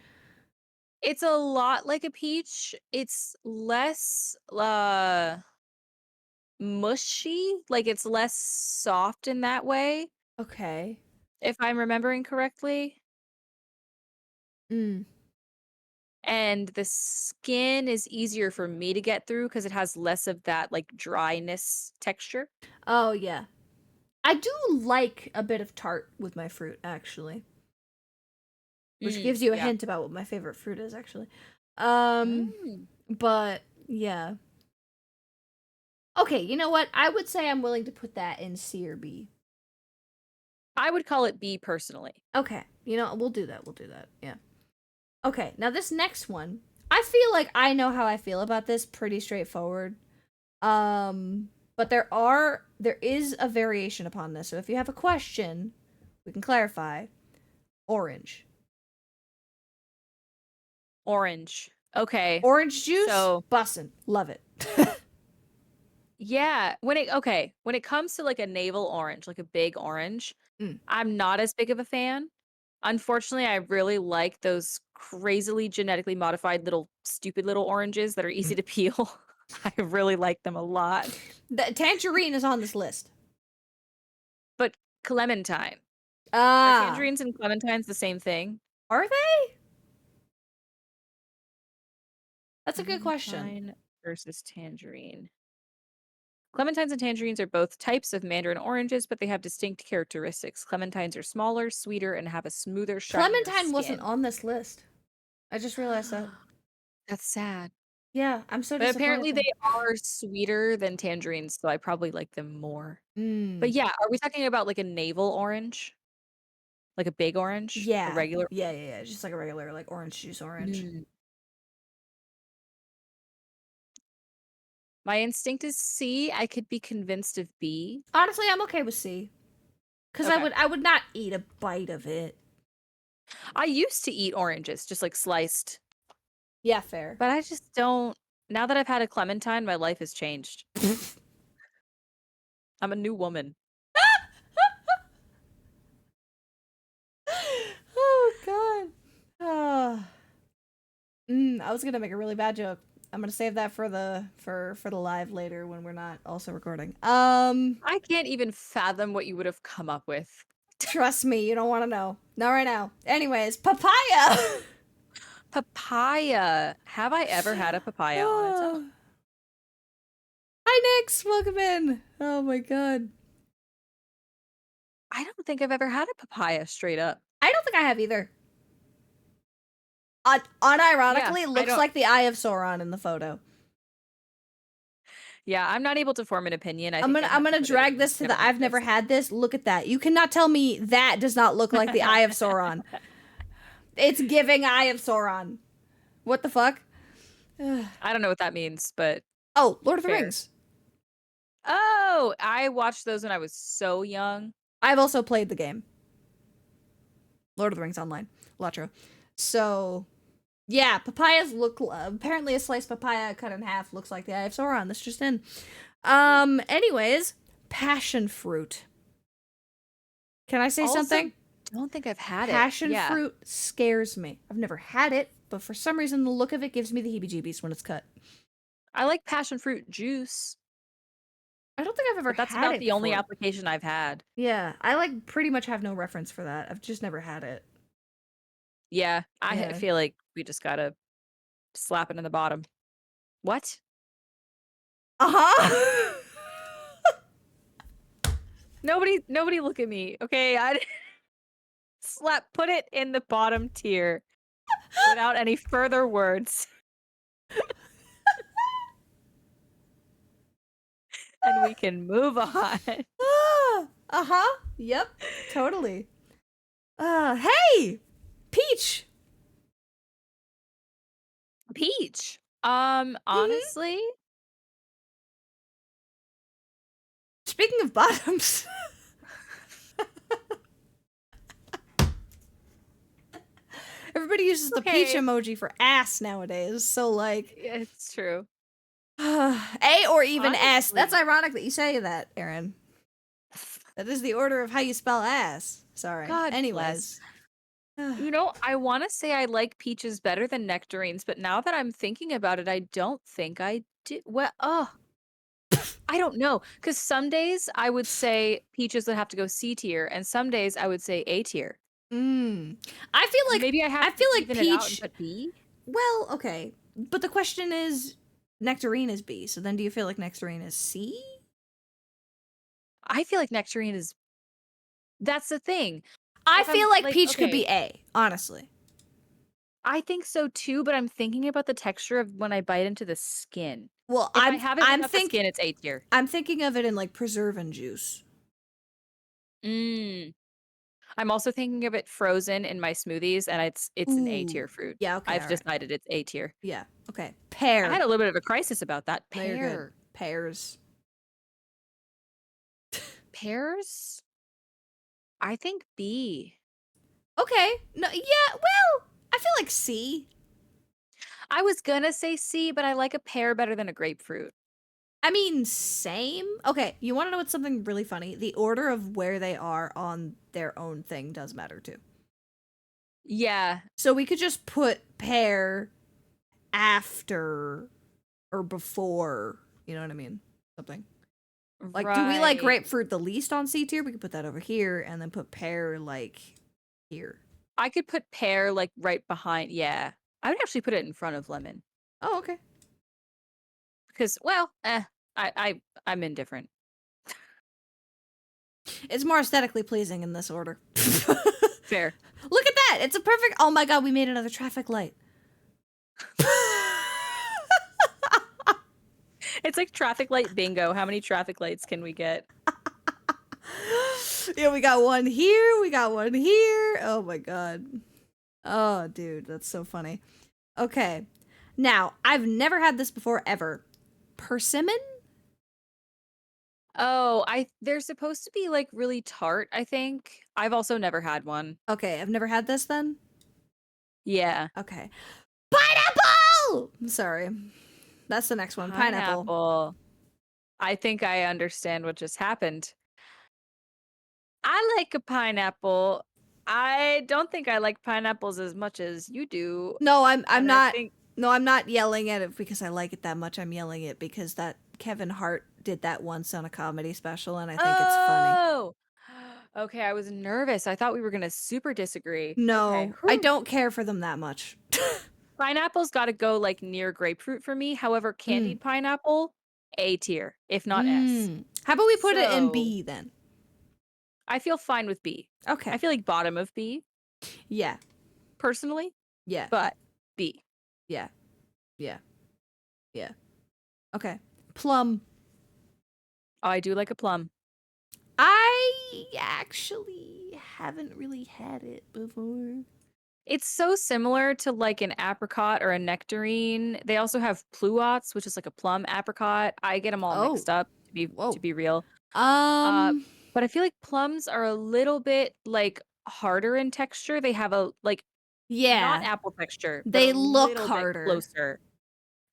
It's a lot like a peach. It's less mushy, like it's less soft in that way, Okay. if I'm remembering correctly. Mm. And the skin is easier for me to get through because it has less of that like dryness texture. Oh, yeah. I do like a bit of tart with my fruit, actually. Which gives you a hint about what my favorite fruit is, actually. But, yeah. Okay, you know what? I would say I'm willing to put that in C or B. I would call it B personally. Okay, you know, we'll do that. Yeah. Okay, now this next one, I feel like I know how I feel about this, pretty straightforward. But there is a variation upon this. So if you have a question, we can clarify. Orange. Orange. Okay. Orange juice, So- bussin'. Love it. Yeah, when it comes to like a navel orange, like a big orange, Mm. I'm not as big of a fan. Unfortunately, I really like those crazily genetically modified little stupid little oranges that are easy to peel. I really like them a lot. The tangerine is on this list. But clementine. Are Ah, tangerines and clementines the same thing? are they? That's a good question. Clementine versus tangerine. Clementines and tangerines are both types of mandarin oranges, but they have distinct characteristics. Clementines are smaller, sweeter, and have a smoother, shinier Clementine wasn't skin. on this list. I just realized that. That's sad. Yeah, I'm so But disappointed. apparently they are sweeter than tangerines, so I probably like them more. Mm. But yeah, are we talking about like a navel orange? Like a big orange? Yeah. A regular? Yeah. Just like a regular, like orange juice orange. Mm. My instinct is C. I could be convinced of B. Honestly, I'm okay with C. Because Okay. I would not eat a bite of it. I used to eat oranges, just like sliced. Yeah, fair. But I just don't. Now that I've had a clementine, my life has changed. I'm a new woman. Oh god. I was gonna make a really bad joke. I'm gonna save that for the live later when we're not also recording. I can't even fathom what you would have come up with. Trust me, you don't want to know. Not right now. Anyways, papaya. Papaya. Have I ever had a papaya on its own? Hi, Nix. Welcome in. Oh my god. I don't think I've ever had a papaya straight up. I don't think I have either. Unironically, Yeah, looks like the Eye of Sauron in the photo. Yeah, I'm not able to form an opinion. I'm gonna drag this to the I've never had this. Look at that. You cannot tell me that does not look like the Eye of Sauron. It's giving Eye of Sauron. What the fuck? I don't know what that means, but oh, Lord of the fair. Rings. Oh, I watched those when I was so young. I've also played the game. Lord of the Rings Online. Latro. So, yeah, papayas look... apparently a sliced papaya cut in half looks like the Eye of Sauron. That's just in. Anyways, passion fruit. Can I say Also, something? Don't think I've had Passion it. fruit scares me. I've never had it, but for some reason the look of it gives me the heebie-jeebies when it's cut. I like passion fruit juice. I don't think I've ever But that's had about it the only before. application I've had. Yeah, I like pretty much have no reference for that. I've just never had it. Yeah, I Yeah. feel like we just gotta slap it in the bottom. What? Uh-huh. Nobody look at me, okay? I put it in the bottom tier without any further words. And we can move on. Uh-huh. Yep. Totally. Hey! Peach! Peach. Honestly, Speaking of bottoms. Everybody uses the peach Okay. emoji for ass nowadays, so like... it's true. A or even S. That's Honestly. ironic that you say that, Aaron. That is the order of how you spell ass. Sorry. God Anyways. You know, I want to say I like peaches better than nectarines, but now that I'm thinking about it, I don't think I do. Well, I don't know. Because some days I would say peaches would have to go C tier, and some days I would say A tier. I feel like Maybe I have feel to like even it out and peach. put B. Well, okay, but the question is, nectarine is B. So then, do you feel like nectarine is C? I feel like nectarine is. That's the thing. I If feel I'm, like peach could okay, be A. Honestly. I think so too, but I'm thinking about the texture of when I bite into the skin. Well, If I have it without the skin, it's A tier. I'm thinking of it in like preserving juice. I'm also thinking of it frozen in my smoothies, and it's an A tier Ooh. fruit. Yeah. Okay. I've decided it's A tier. Yeah. Okay. I Pear. had a little bit of a crisis about that. No, you're good. Pear. Pears. Pears? I think B. Okay. No. Yeah. Well, I feel like C. I was gonna say C, but I like a pear better than a grapefruit. I mean, same. Okay, you want to know what's something really funny? The order of where they are on their own thing does matter too. Yeah. So we could just put pear after or before, you know what I mean? Something. Like, do we like right. grapefruit the least on C tier? We could put that over here and then put pear like here. I could put pear like right behind. Yeah. I would actually put it in front of lemon. Oh, okay. Because, well, I'm indifferent. It's more aesthetically pleasing in this order. Fair. Look at that! It's a perfect. Oh my god, we made another traffic light. It's like traffic light bingo. How many traffic lights can we get? Yeah, we got one here. We got one here. Oh my god. Oh, dude, that's so funny. Okay. Now, I've never had this before ever. Persimmon? Oh, they're supposed to be like really tart, I think. I've also never had one. Okay, I've never had this then. Yeah. Okay. Pineapple! I'm sorry. That's the next one. Pineapple. I think I understand what just happened. I like a pineapple. I don't think I like pineapples as much as you do. No, I'm And not. No, I'm not yelling at it because I like it that much. I'm yelling it because that Kevin Hart did that once on a comedy special, and I think it's funny. Oh! Okay, I was nervous. I thought we were gonna super disagree. Okay. No, I whew. don't care for them that much. Pineapple's gotta go, like, near grapefruit for me. However, candied pineapple, A tier, if not S. How about we put it in So- B then? I feel fine with B. Okay. I feel like bottom of B, Yeah. personally, Yeah. but B. Yeah. Yeah. Yeah. Okay. Plum. Oh, I do like a plum. I actually haven't really had it before. It's so similar to, like, an apricot or a nectarine. They also have pluots, which is like a plum apricot. I get them all mixed up, Whoa. to be real. Um, But I feel like plums are a little bit, like, harder in texture. They have a, like, yeah. not apple texture, but They a look little bit harder. closer.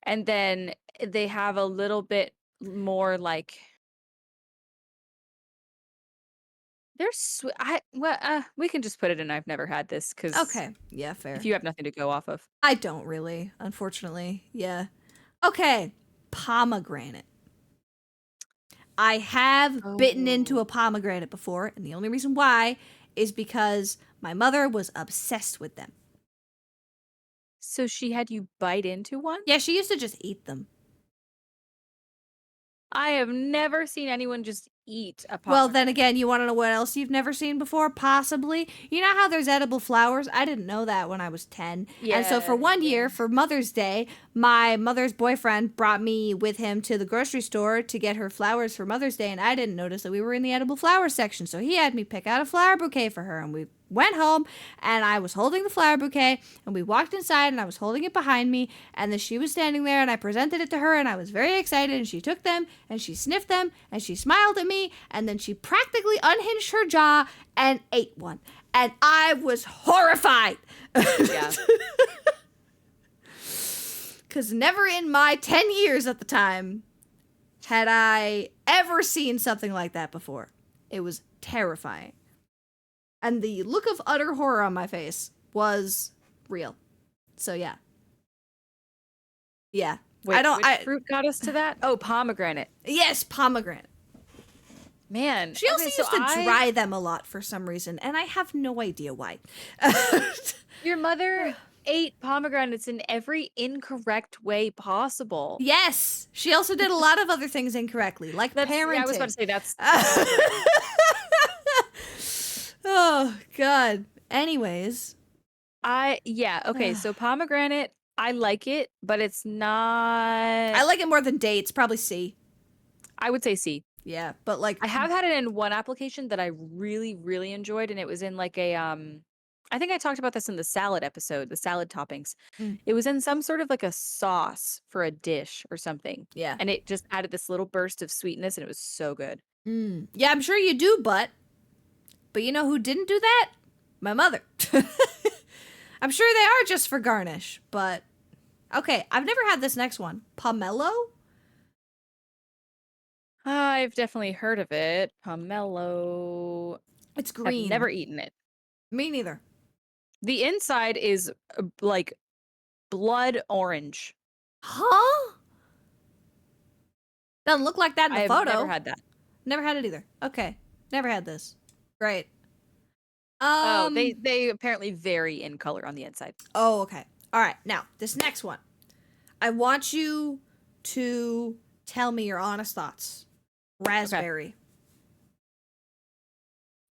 And then they have a little bit more, like, they're sweet. We can just put it in I've never had this because Okay. Yeah, fair. if you have nothing to go off of. I don't really, unfortunately. Yeah. Okay. Pomegranate. I have bitten into a pomegranate before, and the only reason why is because my mother was obsessed with them. So she had you bite into one? Yeah, she used to just eat them. I have never seen anyone just eat a pomegranate. Well, then again, you want to know what else you've never seen before? Possibly. You know how there's edible flowers? I didn't know that when I was 10. And so for one year, for Mother's Day, my mother's boyfriend brought me with him to the grocery store to get her flowers for Mother's Day, and I didn't notice that we were in the edible flower section. So he had me pick out a flower bouquet for her, and we went home, and I was holding the flower bouquet, and we walked inside, and I was holding it behind me, and then she was standing there, and I presented it to her, and I was very excited, and she took them, and she sniffed them, and she smiled at me, and then she practically unhinged her jaw and ate one, and I was horrified. Yeah. Because never in my 10 years at the time had I ever seen something like that before. It was terrifying. And the look of utter horror on my face was real. So yeah. Yeah. Wait, I don't which fruit got us to that? Oh, pomegranate. Yes, pomegranate. Man. She also okay, used so to dry them a lot for some reason, and I have no idea why. Your mother ate pomegranates in every incorrect way possible. Yes, she also did a lot of other things incorrectly, like parenting. Yeah, I was about to say that's. Oh God. Anyways, okay, so pomegranate, I like it, but it's not. I like it more than dates. Probably C. I would say C. Yeah, but like I have had it in one application that I really, really enjoyed, and it was in like a I think I talked about this in the salad episode, the salad toppings. Mm. It was in some sort of like a sauce for a dish or something. Yeah. And it just added this little burst of sweetness, and it was so good. Yeah, I'm sure you do, but you know who didn't do that? My mother. I'm sure they are just for garnish, but okay, I've never had this next one. Pomelo? I've definitely heard of it. Pomelo. It's green. I've never eaten it. Me neither. The inside is like blood orange. Huh? Doesn't look like that in the I've photo. never had that. Never had it either. Okay. Never had this. Great. Oh, they apparently vary in color on the inside. Oh, okay. All right. Now, this next one. I want you to tell me your honest thoughts. Raspberry.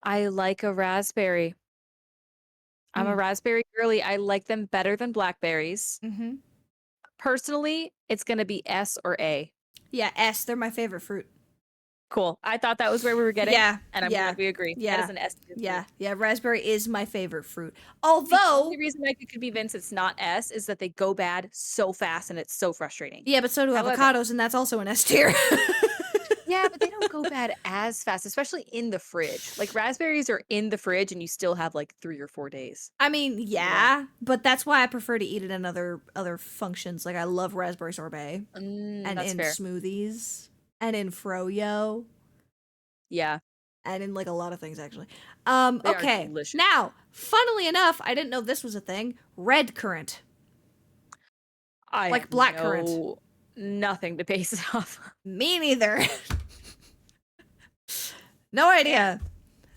I like a raspberry. I'm a raspberry girly. I like them better than blackberries. Mm-hmm. Personally, it's going to be S or A. Yeah, S. They're my favorite fruit. Cool. I thought that was where we were getting. Yeah. And I'm glad we agree. Yeah. That is an S. Yeah. Yeah. Raspberry is my favorite fruit. The Although. only reason I could be convinced it's not S is that they go bad so fast and it's so frustrating. Yeah, but so do avocados, and that's also an S tier. Yeah, but they don't go bad as fast, especially in the fridge. Like raspberries are in the fridge and you still have like 3 or 4 days. I mean, yeah, but that's why I prefer to eat it in other functions. Like I love raspberry sorbet and that's in fair. smoothies and in froyo Yeah. and in like a lot of things actually. They are Okay. delicious. Now, funnily enough, I didn't know this was a thing. Red currant. I Like have blackcurrant. nothing to base it off. Me neither. No idea.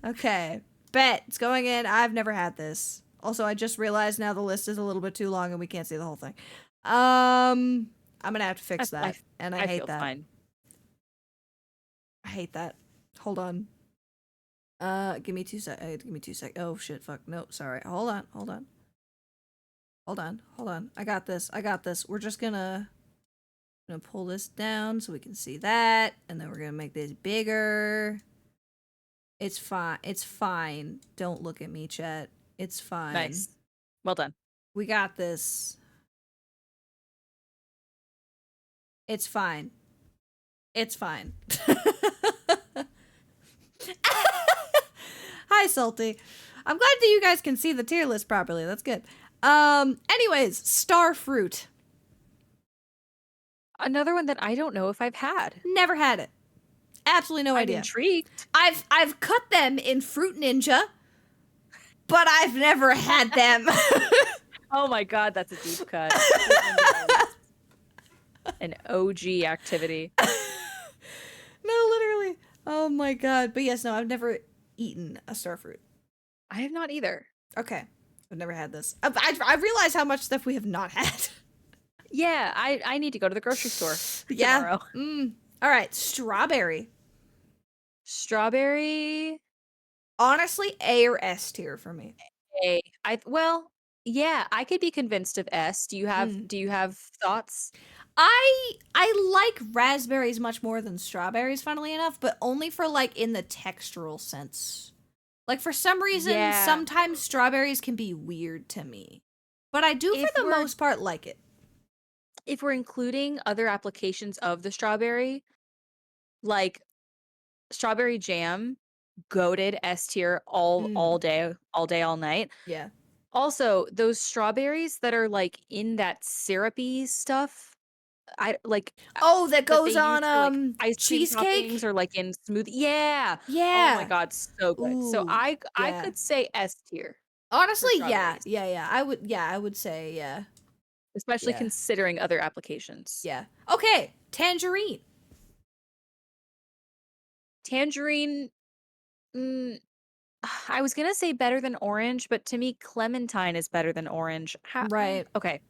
Okay. Bet. It's going in. I've never had this. Also, I just realized now the list is a little bit too long and we can't see the whole thing. I'm gonna have to fix that. And I hate feel that. fine. I hate that. Hold on. Give me 2 sec. Give me 2 sec. Oh shit, fuck. No, sorry. Hold on. I got this. We're just gonna pull this down so we can see that, and then we're gonna make this bigger. It's fine. Don't look at me, chat. It's fine. Nice. Well done. We got this. It's fine. Hi, Salty. I'm glad that you guys can see the tier list properly. That's good. Anyways, star fruit. Another one that I don't know if I've had. Never had it. Absolutely no I'm idea. intrigued. I've cut them in Fruit Ninja, but I've never had them. Oh my god, that's a deep cut. An OG activity. No, literally. Oh my god. But yes, no, I've never eaten a star fruit. I have not either. Okay. I've never had this. I realize how much stuff we have not had. Yeah, I need to go to the grocery store Yeah. tomorrow. All right, strawberry. Strawberry. Honestly, A or S tier for me. A. Yeah, I could be convinced of S. Do you have thoughts? I like raspberries much more than strawberries, funnily enough, but only for like in the textural sense. Like for some reason, Yeah. sometimes strawberries can be weird to me. But I do If for the we're- most part like it. If we're including other applications of the strawberry, like strawberry jam, goated S tier all day, all night. Yeah. Also, those strawberries that are like in that syrupy stuff, Oh, that they goes use on for, like, ice cream cheesecake? toppings or like in smoothie. Yeah. Yeah. Oh my god, so good. So Ooh, I yeah. could say S tier, Honestly, for yeah. strawberries. I would say yeah. especially Yeah. considering other applications. Yeah. Okay, tangerine. Tangerine, I was gonna say better than orange, but to me, clementine is better than orange. Right. Okay.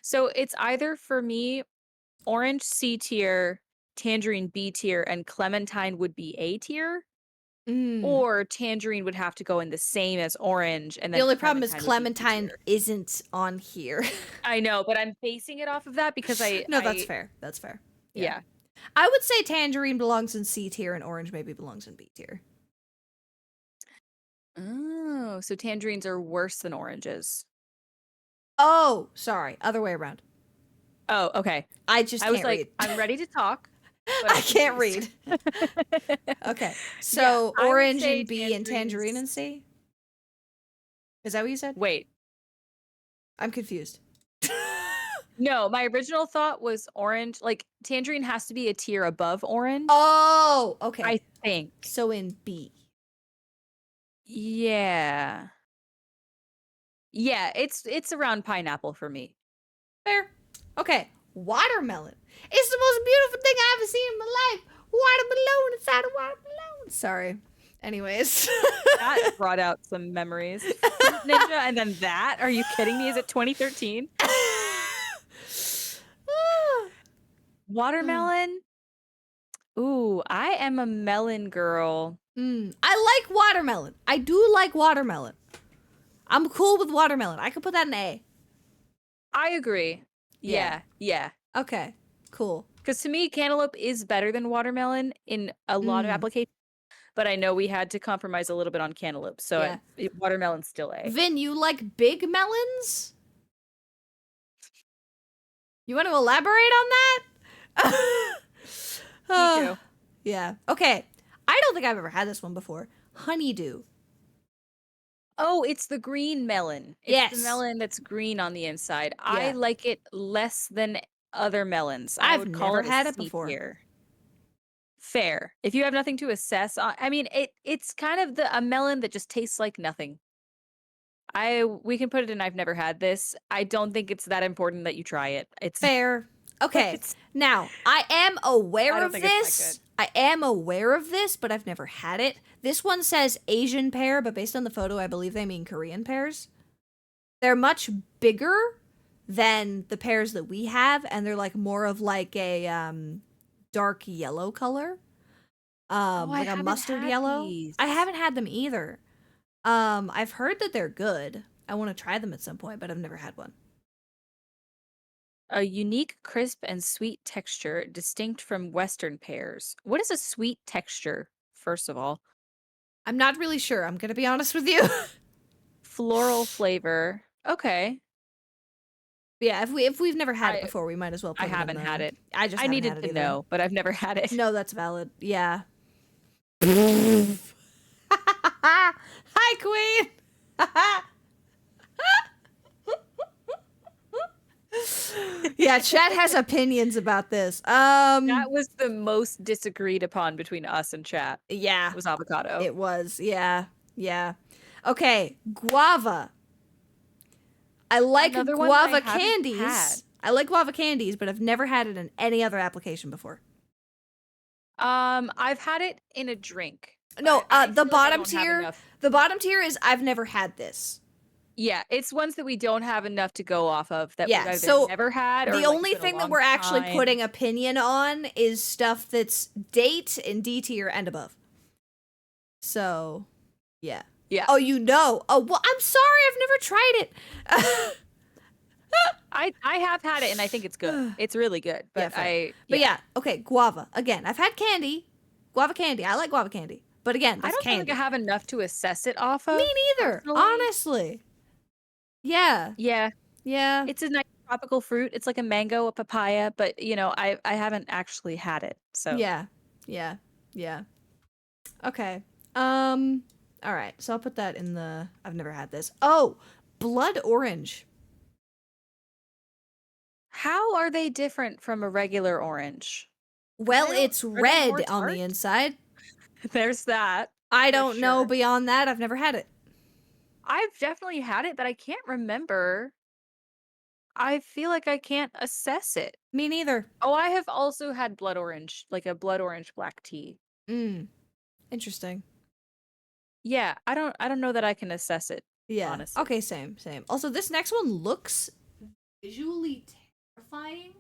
So it's either for me, orange C tier, tangerine B tier, and clementine would be A tier, or tangerine would have to go in the same as orange. And then The only problem is clementine would be clementine B tier. isn't on here. I know, but I'm basing it off of that because that's fair. That's fair. Yeah. I would say tangerine belongs in C tier and orange maybe belongs in B tier. Oh, so tangerines are worse than oranges. Oh, sorry. Other way around. Oh, okay. I just I can't was like, read. I'm ready to talk. But I I'm can't confused. read. Okay. So I would orange say in B and tangerine in tangerines- C? Is that what you said? Wait. I'm confused. No, my original thought was orange. Like tangerine has to be a tier above orange. Oh, okay. I think. So in B. Yeah. Yeah, it's around pineapple for me. Fair. Okay. Watermelon. It's the most beautiful thing I've ever seen in my life. Watermelon inside a watermelon. Sorry. Anyways. That brought out some memories. Fruit Ninja and then that? Are you kidding me? Is it 2013? Watermelon? Ooh, I am a melon girl. I like watermelon. I do like watermelon. I'm cool with watermelon. I could put that in A. I agree. Yeah. Yeah. Okay. Cool. Because to me, cantaloupe is better than watermelon in a lot of applications. But I know we had to compromise a little bit on cantaloupe. So watermelon's still A. Vin, you like big melons? You want to elaborate on that? Me too. Yeah. Okay. I don't think I've ever had this one before. Honeydew. Oh, it's the green melon. It's Yes. the melon that's green on the inside. Yeah. I like it less than other melons. I've I would call never it had a it C before. tier. Fair. If you have nothing to assess on, I mean, it's kind of a melon that just tastes like nothing. We can put it in I've never had this. I don't think it's that important that you try it. It's Fair. Okay. It's- Now, I am aware I don't of think it's that this. I am aware of this, but I've never had it. This one says Asian pear, but based on the photo, I believe they mean Korean pears. They're much bigger than the pears that we have, and they're like more of like a dark yellow color. I Like a haven't mustard had yellow. these. I haven't had them either. I've heard that they're good. I want to try them at some point, but I've never had one. A unique, crisp, and sweet texture, distinct from Western pears. What is a sweet texture, first of all? I'm not really sure. I'm gonna be honest with you. Floral flavor. Okay. Yeah, if we've never had it I- before, we might as well. Put I haven't it in had the... it. I just I haven't needed had it to either. know, but I've never had it. No, that's valid. Yeah. Hi, Queen. Yeah, chat has opinions about this. That was the most disagreed upon between us and chat. Yeah, Was avocado. it was. Yeah, yeah. Okay, guava. I like Another one that I guava haven't candies. had. I like guava candies, but I've never had it in any other application before. I've had it in a drink. No, I the feel like I bottom don't have tier. enough- The bottom tier is I've never had this. Yeah, it's ones that we don't have enough to go off of that Yeah, we've either so never had or The like, only it's been a thing that long we're actually time. putting opinion on is stuff that's date and D tier and above. So, yeah. Yeah. Oh, you know. Oh, well, I'm sorry. I've never tried it. I have had it and I think it's good. It's really good. But fair. But yeah, okay, guava. Again, I've had candy. Guava candy. I like guava candy. But again, I that's don't feel candy. like I have enough to assess it off of. Me neither, personally. honestly. Yeah. Yeah, Yeah. it's a nice tropical fruit. It's like a mango, a papaya, but you know, I haven't actually had it. So Yeah. Yeah. Yeah. Okay. All right. So I'll put that in the I've never had this. Oh, blood orange. how are they different from a regular orange? Well, they it's more red on tart? the inside. There's that. I For don't know sure. beyond that. I've never had it. I've definitely had it, but I can't remember. I feel like I can't assess it. Me neither. Oh, I have also had blood orange, like a blood orange black tea. Interesting. Yeah, I don't know that I can assess it. Yeah. Honestly. Okay, same. Also, this next one looks visually terrifying.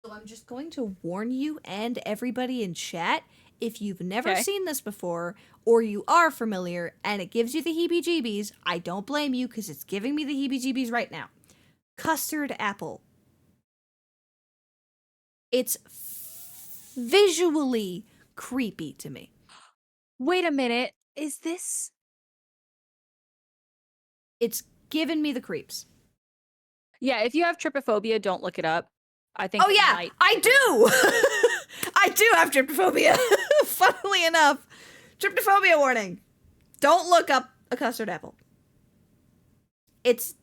So I'm just going to warn you and everybody in chat, if you've never Okay. seen this before or you are familiar and it gives you the heebie-jeebies, I don't blame you because it's giving me the heebie-jeebies right now. Custard apple. It's visually creepy to me. Wait a minute. Is this? It's given me the creeps. Yeah, if you have trypophobia, don't look it up. I think. Oh it yeah, might- I do. I do have tryptophobia. Funnily enough, tryptophobia warning. Don't look up a custard apple. It's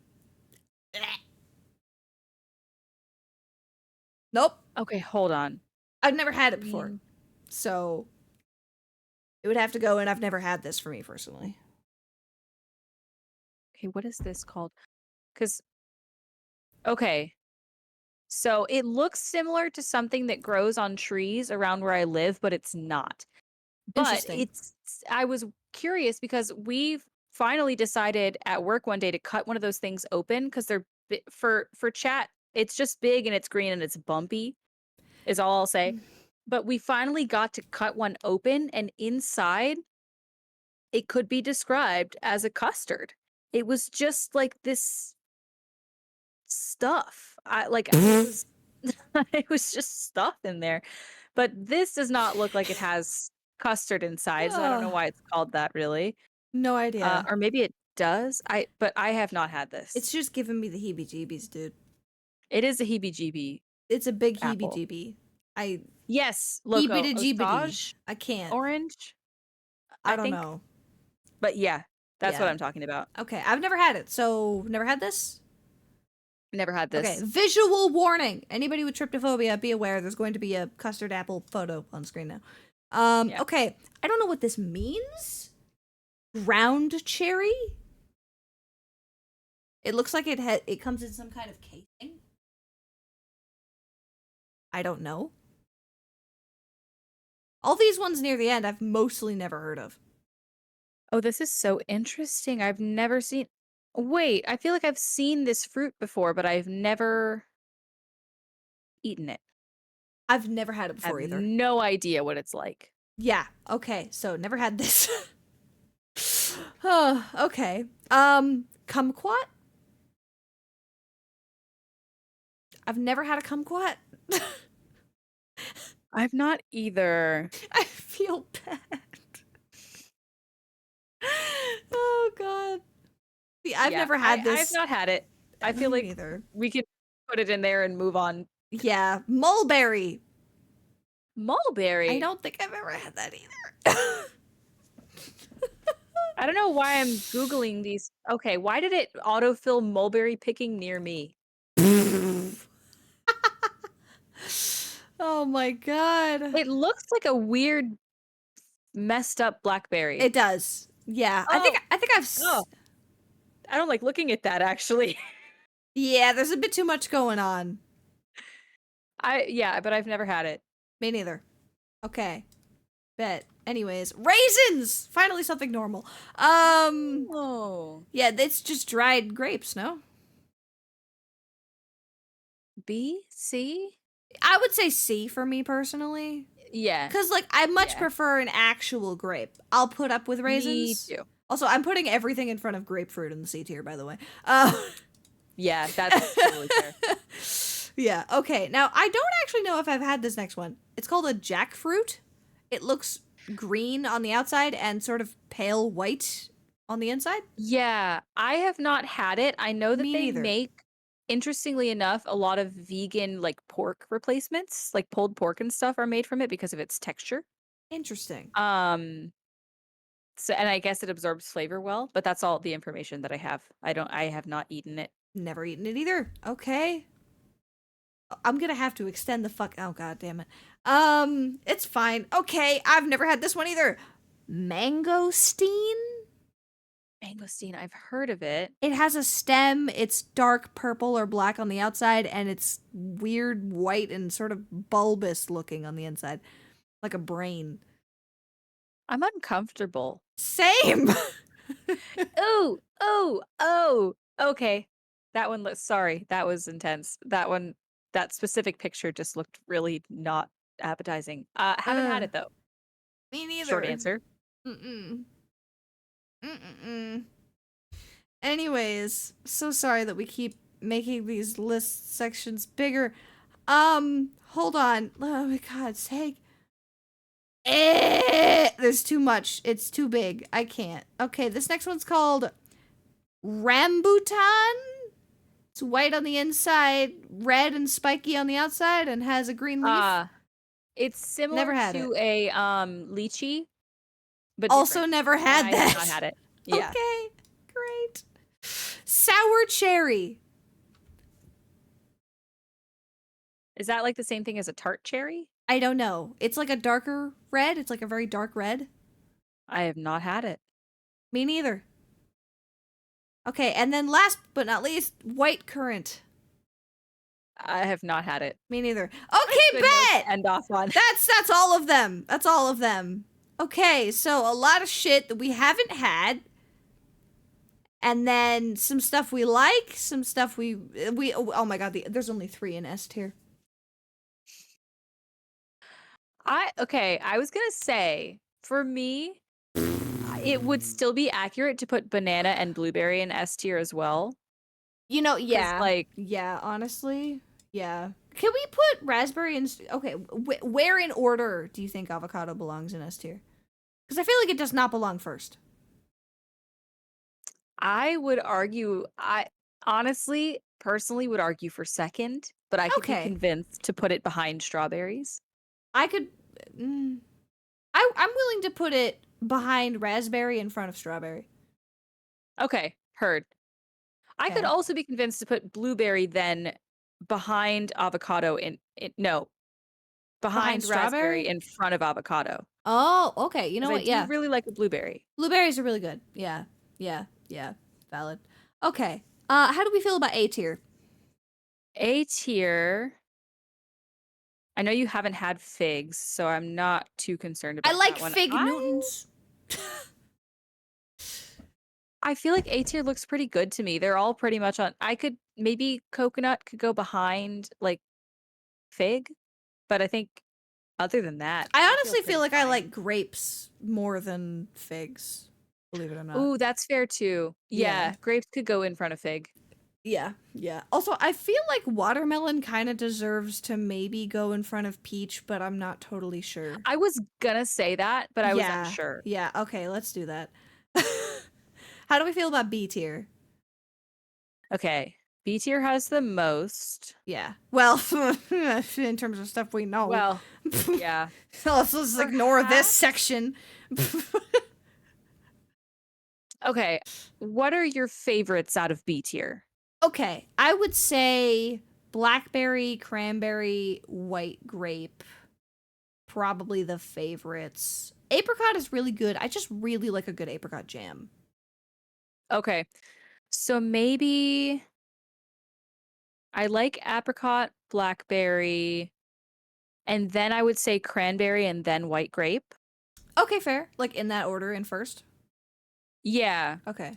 nope. Okay, hold on. I've never had it before, Mm. so it would have to go. And I've never had this for me personally. Okay, what is this called? Because. Okay. So it looks similar to something that grows on trees around where I live, but it's not. But Interesting. I was curious because we've finally decided at work one day to cut one of those things open because they're for chat. It's just big and it's green and it's bumpy, is all I'll say. But we finally got to cut one open, and inside, it could be described as a custard. It was just like this stuff. It was it was just stuff in there. But this does not look like it has custard inside, so I don't know Ugh. why it's called that really. No idea. Or maybe it does. But I have not had this. It's just giving me the heebie-jeebies, dude. It is a heebie-jeebie. It's a big Apple. heebie-jeebie. I Yes, loco. heebie-jeebity. Osage I can't. orange. I don't think. know. But yeah, that's what Yeah. I'm talking about. Okay, I've never had it. So never had this. Never had this. Okay, visual warning. Anybody with tryptophobia, be aware there's going to be a custard apple photo on screen now. Yeah. Okay, I don't know what this means. Ground cherry? It looks like it comes in some kind of casing. I don't know. All these ones near the end I've mostly never heard of. Oh, this is so interesting. I've never seen. Wait, I feel like I've seen this fruit before, but I've never eaten it. I've never had it I have before either. no idea what it's like. Yeah, okay. So never had this. Oh, okay. Kumquat? I've never had a kumquat. I've not either. I feel bad. Oh god. See, I've Yeah, never had this. I've not had it. I feel Me like neither. we could put it in there and move on. Yeah, mulberry. Mulberry. I don't think I've ever had that either. I don't know why I'm Googling these. Okay, why did it autofill mulberry picking near me? Oh my god. It looks like a weird, messed up blackberry. It does. Yeah, I think I've. Oh. I don't like looking at that actually. Yeah, there's a bit too much going on. Yeah, but I've never had it. Me neither. Okay. Bet. Anyways, raisins. Finally something normal. Oh. Yeah, it's just dried grapes, no? B, C? I would say C for me personally. Yeah. Cuz like I much Yeah. prefer an actual grape. I'll put up with raisins. Me too. Also, I'm putting everything in front of grapefruit in the C tier, by the way. Yeah, that's totally fair. Yeah, okay. Now, I don't actually know if I've had this next one. It's called a jackfruit. It looks green on the outside and sort of pale white on the inside. Yeah, I have not had it. I know that Me they neither. make, interestingly enough, a lot of vegan like pork replacements, like pulled pork and stuff are made from it because of its texture. Interesting. So and I guess it absorbs flavor well, but that's all the information that I have. I have not eaten it. Never eaten it either. Okay. I'm gonna have to extend the fuck. Oh god damn it. It's fine. Okay, I've never had this one either. Mangosteen. Mangosteen, I've heard of it. It has a stem. It's dark purple or black on the outside, and it's weird white and sort of bulbous looking on the inside, like a brain. I'm uncomfortable. Same. Oh. Okay. That one looks sorry. That was intense. That specific picture just looked really not appetizing. Haven't had it though. Me neither. Short answer. Mm-mm. Anyways, so sorry that we keep making these list sections bigger. Hold on. Oh my god's sake. There's too much. It's too big. I can't. Okay, this next one's called Rambutan. It's white on the inside, red and spiky on the outside, and has a green leaf. It's similar Never had to a lychee, but Also different. never had I that. have not had it. Yeah. Okay, great. Sour cherry. Is that like the same thing as a tart cherry? I don't know. It's like a darker red. It's like a very dark red. I have not had it. Me neither. Okay, and then last but not least, white currant. I have not had it. Me neither. Okay, Good note to bet. end off on. That's all of them. That's all of them. Okay, so a lot of shit that we haven't had. And then some stuff we like, some stuff we oh my god, there's only 3 in S tier. I was gonna say, for me, it would still be accurate to put banana and blueberry in S tier as well. You know, yeah. like- yeah, honestly. Yeah. Can we put raspberry in okay, where in order do you think avocado belongs in S tier? Cuz I feel like it does not belong first. I would argue, I honestly, personally would argue for second, but I could Okay. be convinced to put it behind strawberries. I could I'm willing to put it behind raspberry in front of strawberry. Okay, heard. I could Okay. also be convinced to put blueberry then behind avocado behind Behind strawberry? raspberry in front of avocado. Oh, okay. You know 'Cause what? I do Yeah. really like a blueberry. Blueberries are really good. Yeah. Valid. Okay. How do we feel about A tier? A tier. I know you haven't had figs, so I'm not too concerned about I like that one. Fig Newtons. I feel like A tier looks pretty good to me. They're all pretty much on. Maybe coconut could go behind like fig, but I think other than that, I they honestly feel pretty like I fine. like grapes more than figs, believe it or not. Ooh, that's fair too. Yeah. Yeah, grapes could go in front of fig. Yeah, yeah. Also, I feel like watermelon kind of deserves to maybe go in front of peach, but I'm not totally sure. I was gonna say that, but I was unsure. Yeah, okay, let's do that. How do we feel about B tier? Okay, B tier has the most. Yeah. Well, in terms of stuff we know. Well, yeah. Let's just ignore this Perhaps- section. Okay, what are your favorites out of B tier? Okay, I would say blackberry, cranberry, white grape. Probably the favorites. Apricot is really good. I just really like a good apricot jam. Okay, so maybe I like apricot, blackberry, and then I would say cranberry and then white grape. Okay, fair. Like in that order in first. Yeah. Okay.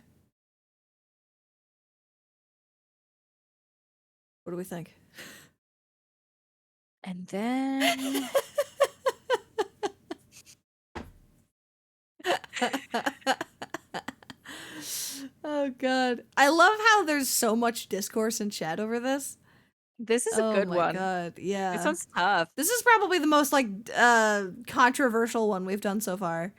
What do we think? And then Oh god. I love how there's so much discourse in chat over this. this is a good my one. god. Yeah. This one's tough. This is probably the most like controversial one we've done so far.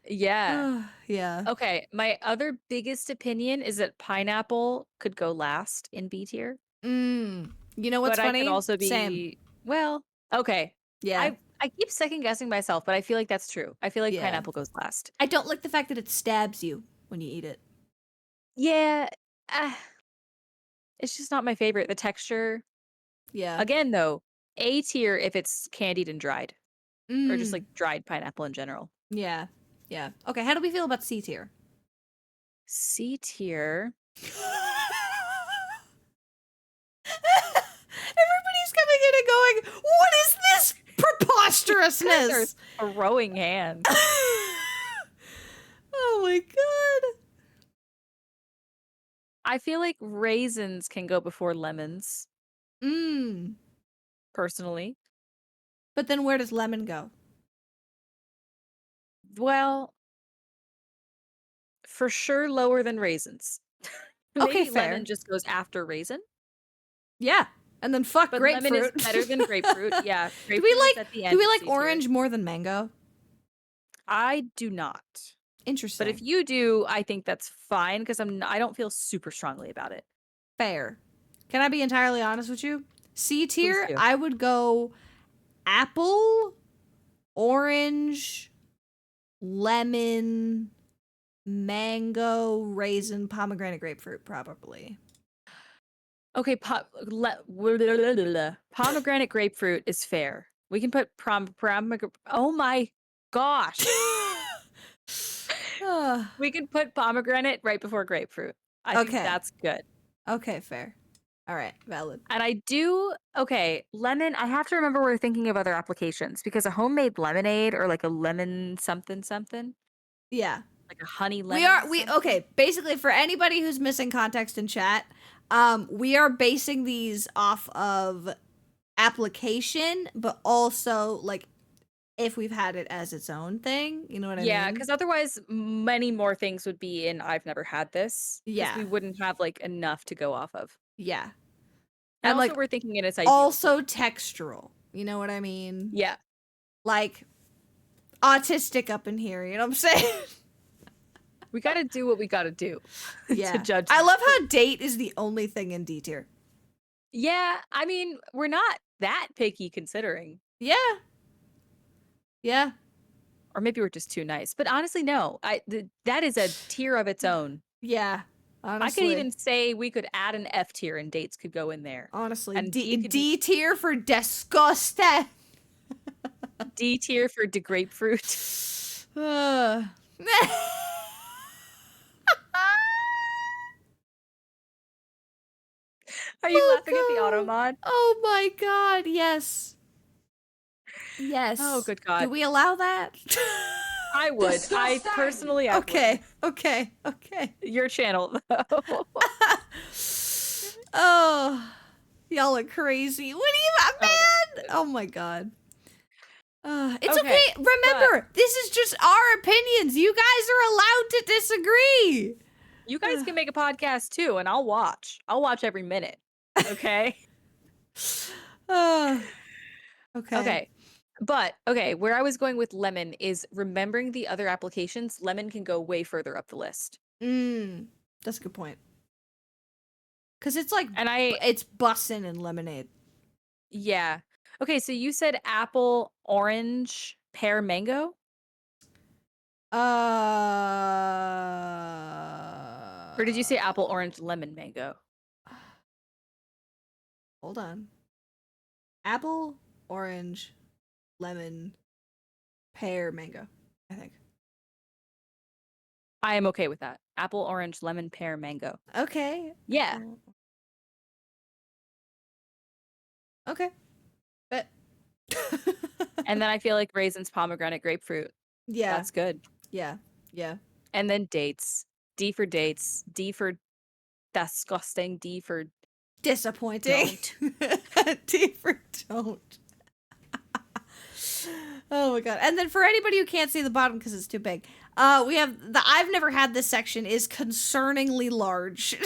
Yeah. Yeah. Okay, my other biggest opinion is that pineapple could go last in B tier. You know what's but funny? I could also be Same. well, okay. Yeah. I keep second guessing myself, but I feel like that's true. I feel like Yeah. pineapple goes last. I don't like the fact that it stabs you when you eat it. Yeah. It's just not my favorite. The texture. Yeah. Again, though, A tier if it's candied and dried, or just Mm, like dried pineapple in general. yeah. Yeah. Okay, how do we feel about C tier? C tier. Everybody's coming in and going, "What is this They're preposterousness?" throwing hands. Oh my god. I feel like raisins can go before lemons, Mm. personally. But then where does lemon go? Well, for sure lower than raisins. Okay, Maybe fair. lemon just goes after raisin. Yeah. And then fuck But grapefruit. lemon is better than grapefruit. Yeah. do Grapefruit we is like at the end do we of like C tier. orange more than mango? I do not. Interesting. But if you do, I think that's fine because I don't feel super strongly about it. Fair. Can I be entirely honest with you? C tier, do. I would go apple, orange, lemon, mango, raisin, pomegranate, grapefruit, probably. Okay, pomegranate grapefruit is fair. We can put oh my gosh. We can put pomegranate right before grapefruit. I think Okay. that's good. Okay, fair. All right, valid. And lemon, I have to remember we're thinking of other applications because a homemade lemonade or like a lemon something something, Yeah. like a honey lemon. Okay, basically for anybody who's missing context in chat, we are basing these off of application, but also like if we've had it as its own thing, you know what I mean? Yeah, because otherwise many more things would be in I've never had this. 'Cause Yeah. we wouldn't have like enough to go off of. Yeah. And also like we're thinking in its ideal. also textural. You know what I mean? Yeah. Like autistic up in here, you know what I'm saying? We gotta do what we gotta do Yeah. to judge. I love how date is the only thing in D tier. Yeah, I mean, we're not that picky considering. Yeah. Yeah. Or maybe we're just too nice. But honestly, no. That is a tier of its own. Yeah. Honestly. I could even say we could add an F tier and dates could go in there. Honestly, And D tier for disgusting. D tier for de grapefruit. Are you Oh, laughing at the God. automod? Oh my God, yes. Yes. Oh, good God. Do we allow that? I would. Disgusting. I Okay. Okay. would. Your channel, though. Oh, y'all are crazy. What do you, man? Oh my God. It's okay. Remember, this is just our opinions. You guys are allowed to disagree. You guys can make a podcast too, and I'll watch. I'll watch every minute. Okay? Okay. Okay. But, okay, where I was going with lemon is remembering the other applications, lemon can go way further up the list. That's a good point. Because it's like, And it's bussin' in lemonade. yeah. Okay, so you said apple, orange, pear, mango? Or did you say apple, orange, lemon, mango? Hold on. Apple, orange, lemon, pear, mango, I think. I am okay with that. Apple, orange, lemon, pear, mango. Okay. Yeah. Okay. Bet. And then I feel like raisins, pomegranate, grapefruit. Yeah. That's good. Yeah. Yeah. And then dates. D for dates. D for disgusting. D for Disappointing. D for don't. Oh my God. And then for anybody who can't see the bottom because it's too big, we have the I've never had this section is concerningly large.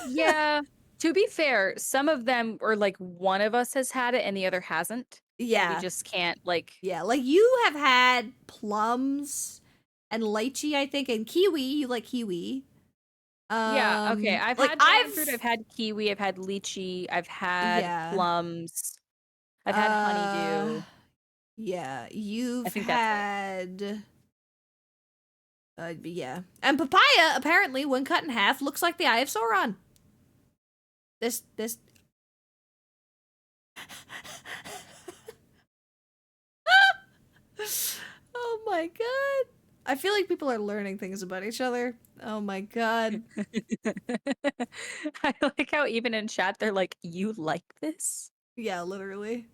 Yeah. To be fair, some of them are like one of us has had it and the other hasn't. Yeah. We just can't like. Yeah. Like you have had plums and lychee, I think, and kiwi. You like kiwi. Yeah. Okay. I've like had dragon fruit. I've had kiwi. I've had lychee. I've had plums. I've had honeydew. Yeah. You've I think had. Yeah. And papaya, apparently, when cut in half, looks like the Eye of Sauron. This. Oh my God. I feel like people are learning things about each other. Oh my God. I like how even in chat they're like, "You like this? Yeah, literally.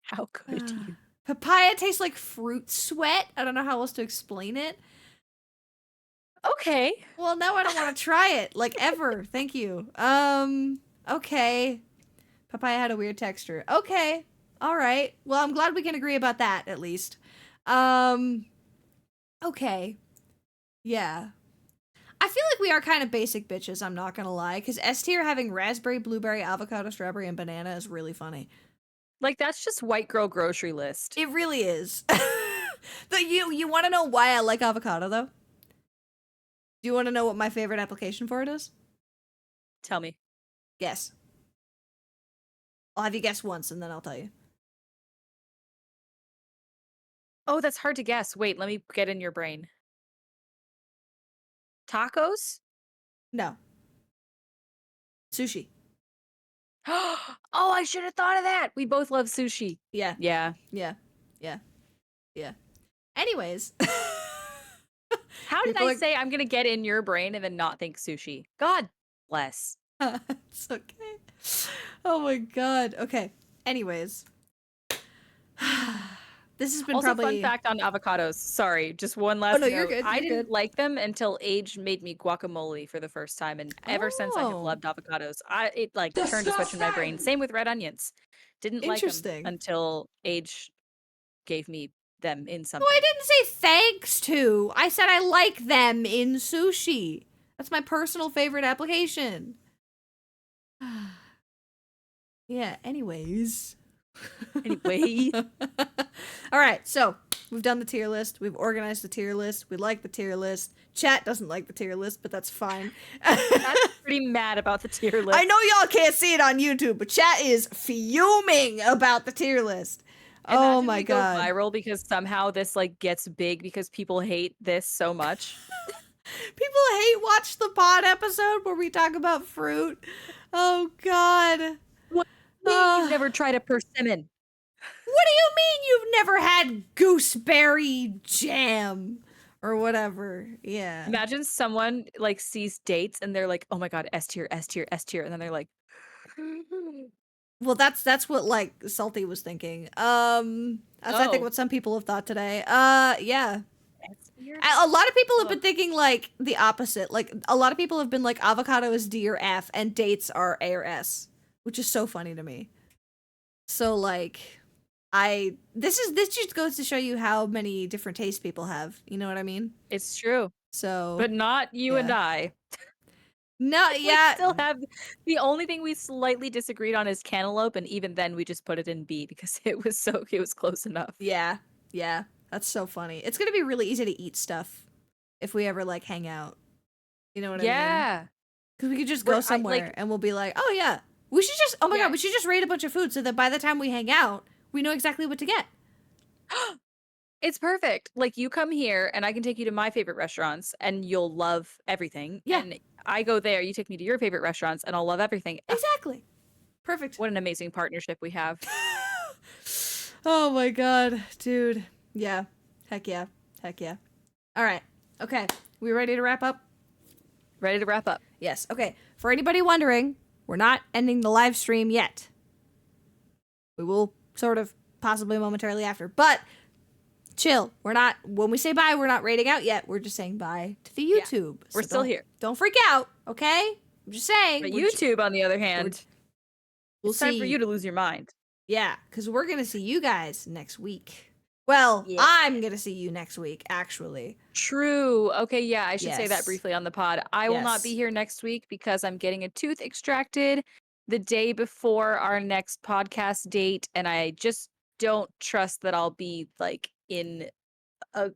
How could you?" Papaya tastes like fruit sweat. I don't know how else to explain it. Okay. Well, now I don't want to try it, like, ever. Thank you. Okay. Papaya had a weird texture. Okay. All right. Well, I'm glad we can agree about that, at least. Okay. Yeah. I feel like we are kind of basic bitches, I'm not gonna lie, because S tier having raspberry, blueberry, avocado, strawberry, and banana is really funny. Like, that's just white girl grocery list. It really is. You want to know why I like avocado, though? Do you want to know what my favorite application for it is? Tell me. Guess. I'll have you guess once, and then I'll tell you. Oh, that's hard to guess. Wait, let me get in your brain. Tacos? No. Sushi. Oh, I should have thought of that. We both love sushi. Yeah. Yeah. Yeah. Yeah. Yeah. Anyways. How did People I are- say I'm going to get in your brain and then not think sushi? God bless. It's okay. Oh my God. Okay. Anyways. This has been Also, probably... fun fact on avocados. Sorry, just one last no, note. you're good. I You're didn't good. like them until Age made me guacamole for the first time, and ever since I have Oh. loved avocados. It like turned a switch in my brain. Same with red onions. Didn't like them Interesting. until Age gave me them in No, something. I didn't say thanks to. I said I like them in sushi. That's my personal favorite application. Yeah, anyways. Anyway. All right, so we've done the tier list. We've organized the tier list. We like the tier list. Chat doesn't like the tier list, but that's fine. I'm pretty mad about the tier list. I know y'all can't see it on YouTube, but chat is fuming about the tier list. Oh Imagine my we God. go viral because somehow this like gets big because people hate this so much. People hate watch the pod episode where we talk about fruit. Oh God. What do you mean you've never tried a persimmon? What do you mean you've never had gooseberry jam or whatever? Yeah. Imagine someone like sees dates and they're like, "Oh my God, S tier, S tier, S tier," and then they're like, Well, that's what like Salty was thinking. That's I think Oh. what some people have thought today. Yeah. That's weird. A lot of people have been Ugh. thinking like the opposite. Like a lot of people have been like avocado is D or F and dates are A or S, which is so funny to me. So like this just goes to show you how many different tastes people have. You know what I mean? It's true. So But not you and yeah. I. no, We yeah. still have the only thing we slightly disagreed on is cantaloupe, and even then we just put it in B because it was close enough. Yeah. Yeah. That's so funny. It's going to be really easy to eat stuff if we ever like hang out. You know what I mean? Yeah. Cuz we could just We're- go I, somewhere like- and we'll be like, "Oh yeah. We should just oh my Yeah. god, we should just rate a bunch of food so that by the time we hang out, we know exactly what to get." It's perfect. Like you come here and I can take you to my favorite restaurants and you'll love everything. Yeah. And I go there, you take me to your favorite restaurants and I'll love everything. Exactly. Perfect. What an amazing partnership we have. Oh my god, dude. Yeah. Heck yeah. Heck yeah. All right. Okay. We ready to wrap up? Ready to wrap up. Yes. Okay. For anybody wondering, we're not ending the live stream yet. We will sort of possibly momentarily after, but chill. We're not, when we say bye, we're not rating out yet. We're just saying bye to the YouTube. We're still here. Don't freak out, okay? I'm just saying. But we're YouTube, on the other hand, we'll it's time see. for you to lose your mind. Yeah, because we're going to see you guys next week. Well, Yeah. I'm going to see you next week, actually. True. Okay, yeah, I should say that Yes. briefly on the pod. I will not Yes. be here next week because I'm getting a tooth extracted the day before our next podcast date, and I just don't trust that I'll be like in a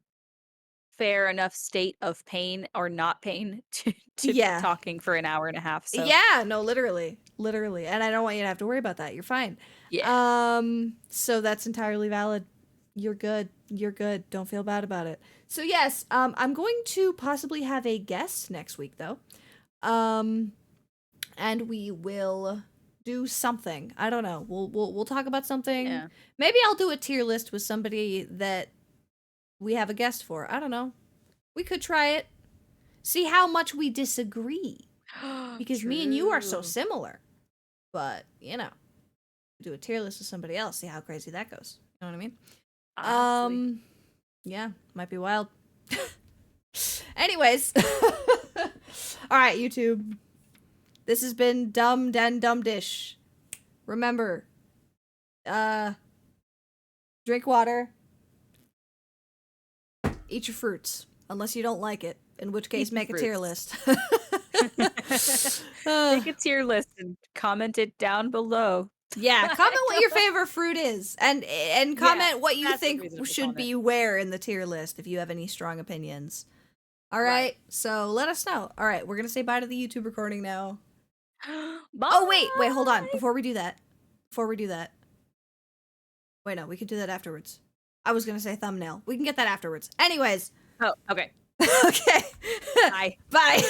fair enough state of pain or not pain to Yeah. be talking for an hour and a half. So Yeah, no, literally. Literally. And I don't want you to have to worry about that. You're fine. yeah. So that's entirely valid. You're good. You're good. Don't feel bad about it. So yes, I'm going to possibly have a guest next week though. And we will do something. I don't know. We'll talk about something. Yeah. Maybe I'll do a tier list with somebody that we have a guest for. I don't know. We could try it. See how much we disagree. Because me and you are so True. similar. But, you know, do a tier list with somebody else, see how crazy that goes. You know what I mean? Honestly. Yeah, might be wild. Anyways. All right, YouTube. This has been Dumd and Dumdish. Remember, drink water. Eat your fruits, unless you don't like it. In which case, Eat your make a tier fruits. list. Make a tier list and comment it down below. Yeah, comment what your favorite fruit is, and comment what you that's a think reasonable should be comment. where in the tier list if you have any strong opinions. All right, Right. so let us know. All right, we're gonna say bye to the YouTube recording now. Bye. Oh wait, hold on. Before we do that, wait, no, we can do that afterwards. I was gonna say thumbnail. We can get that afterwards. Anyways, Oh, okay. okay, Bye. bye.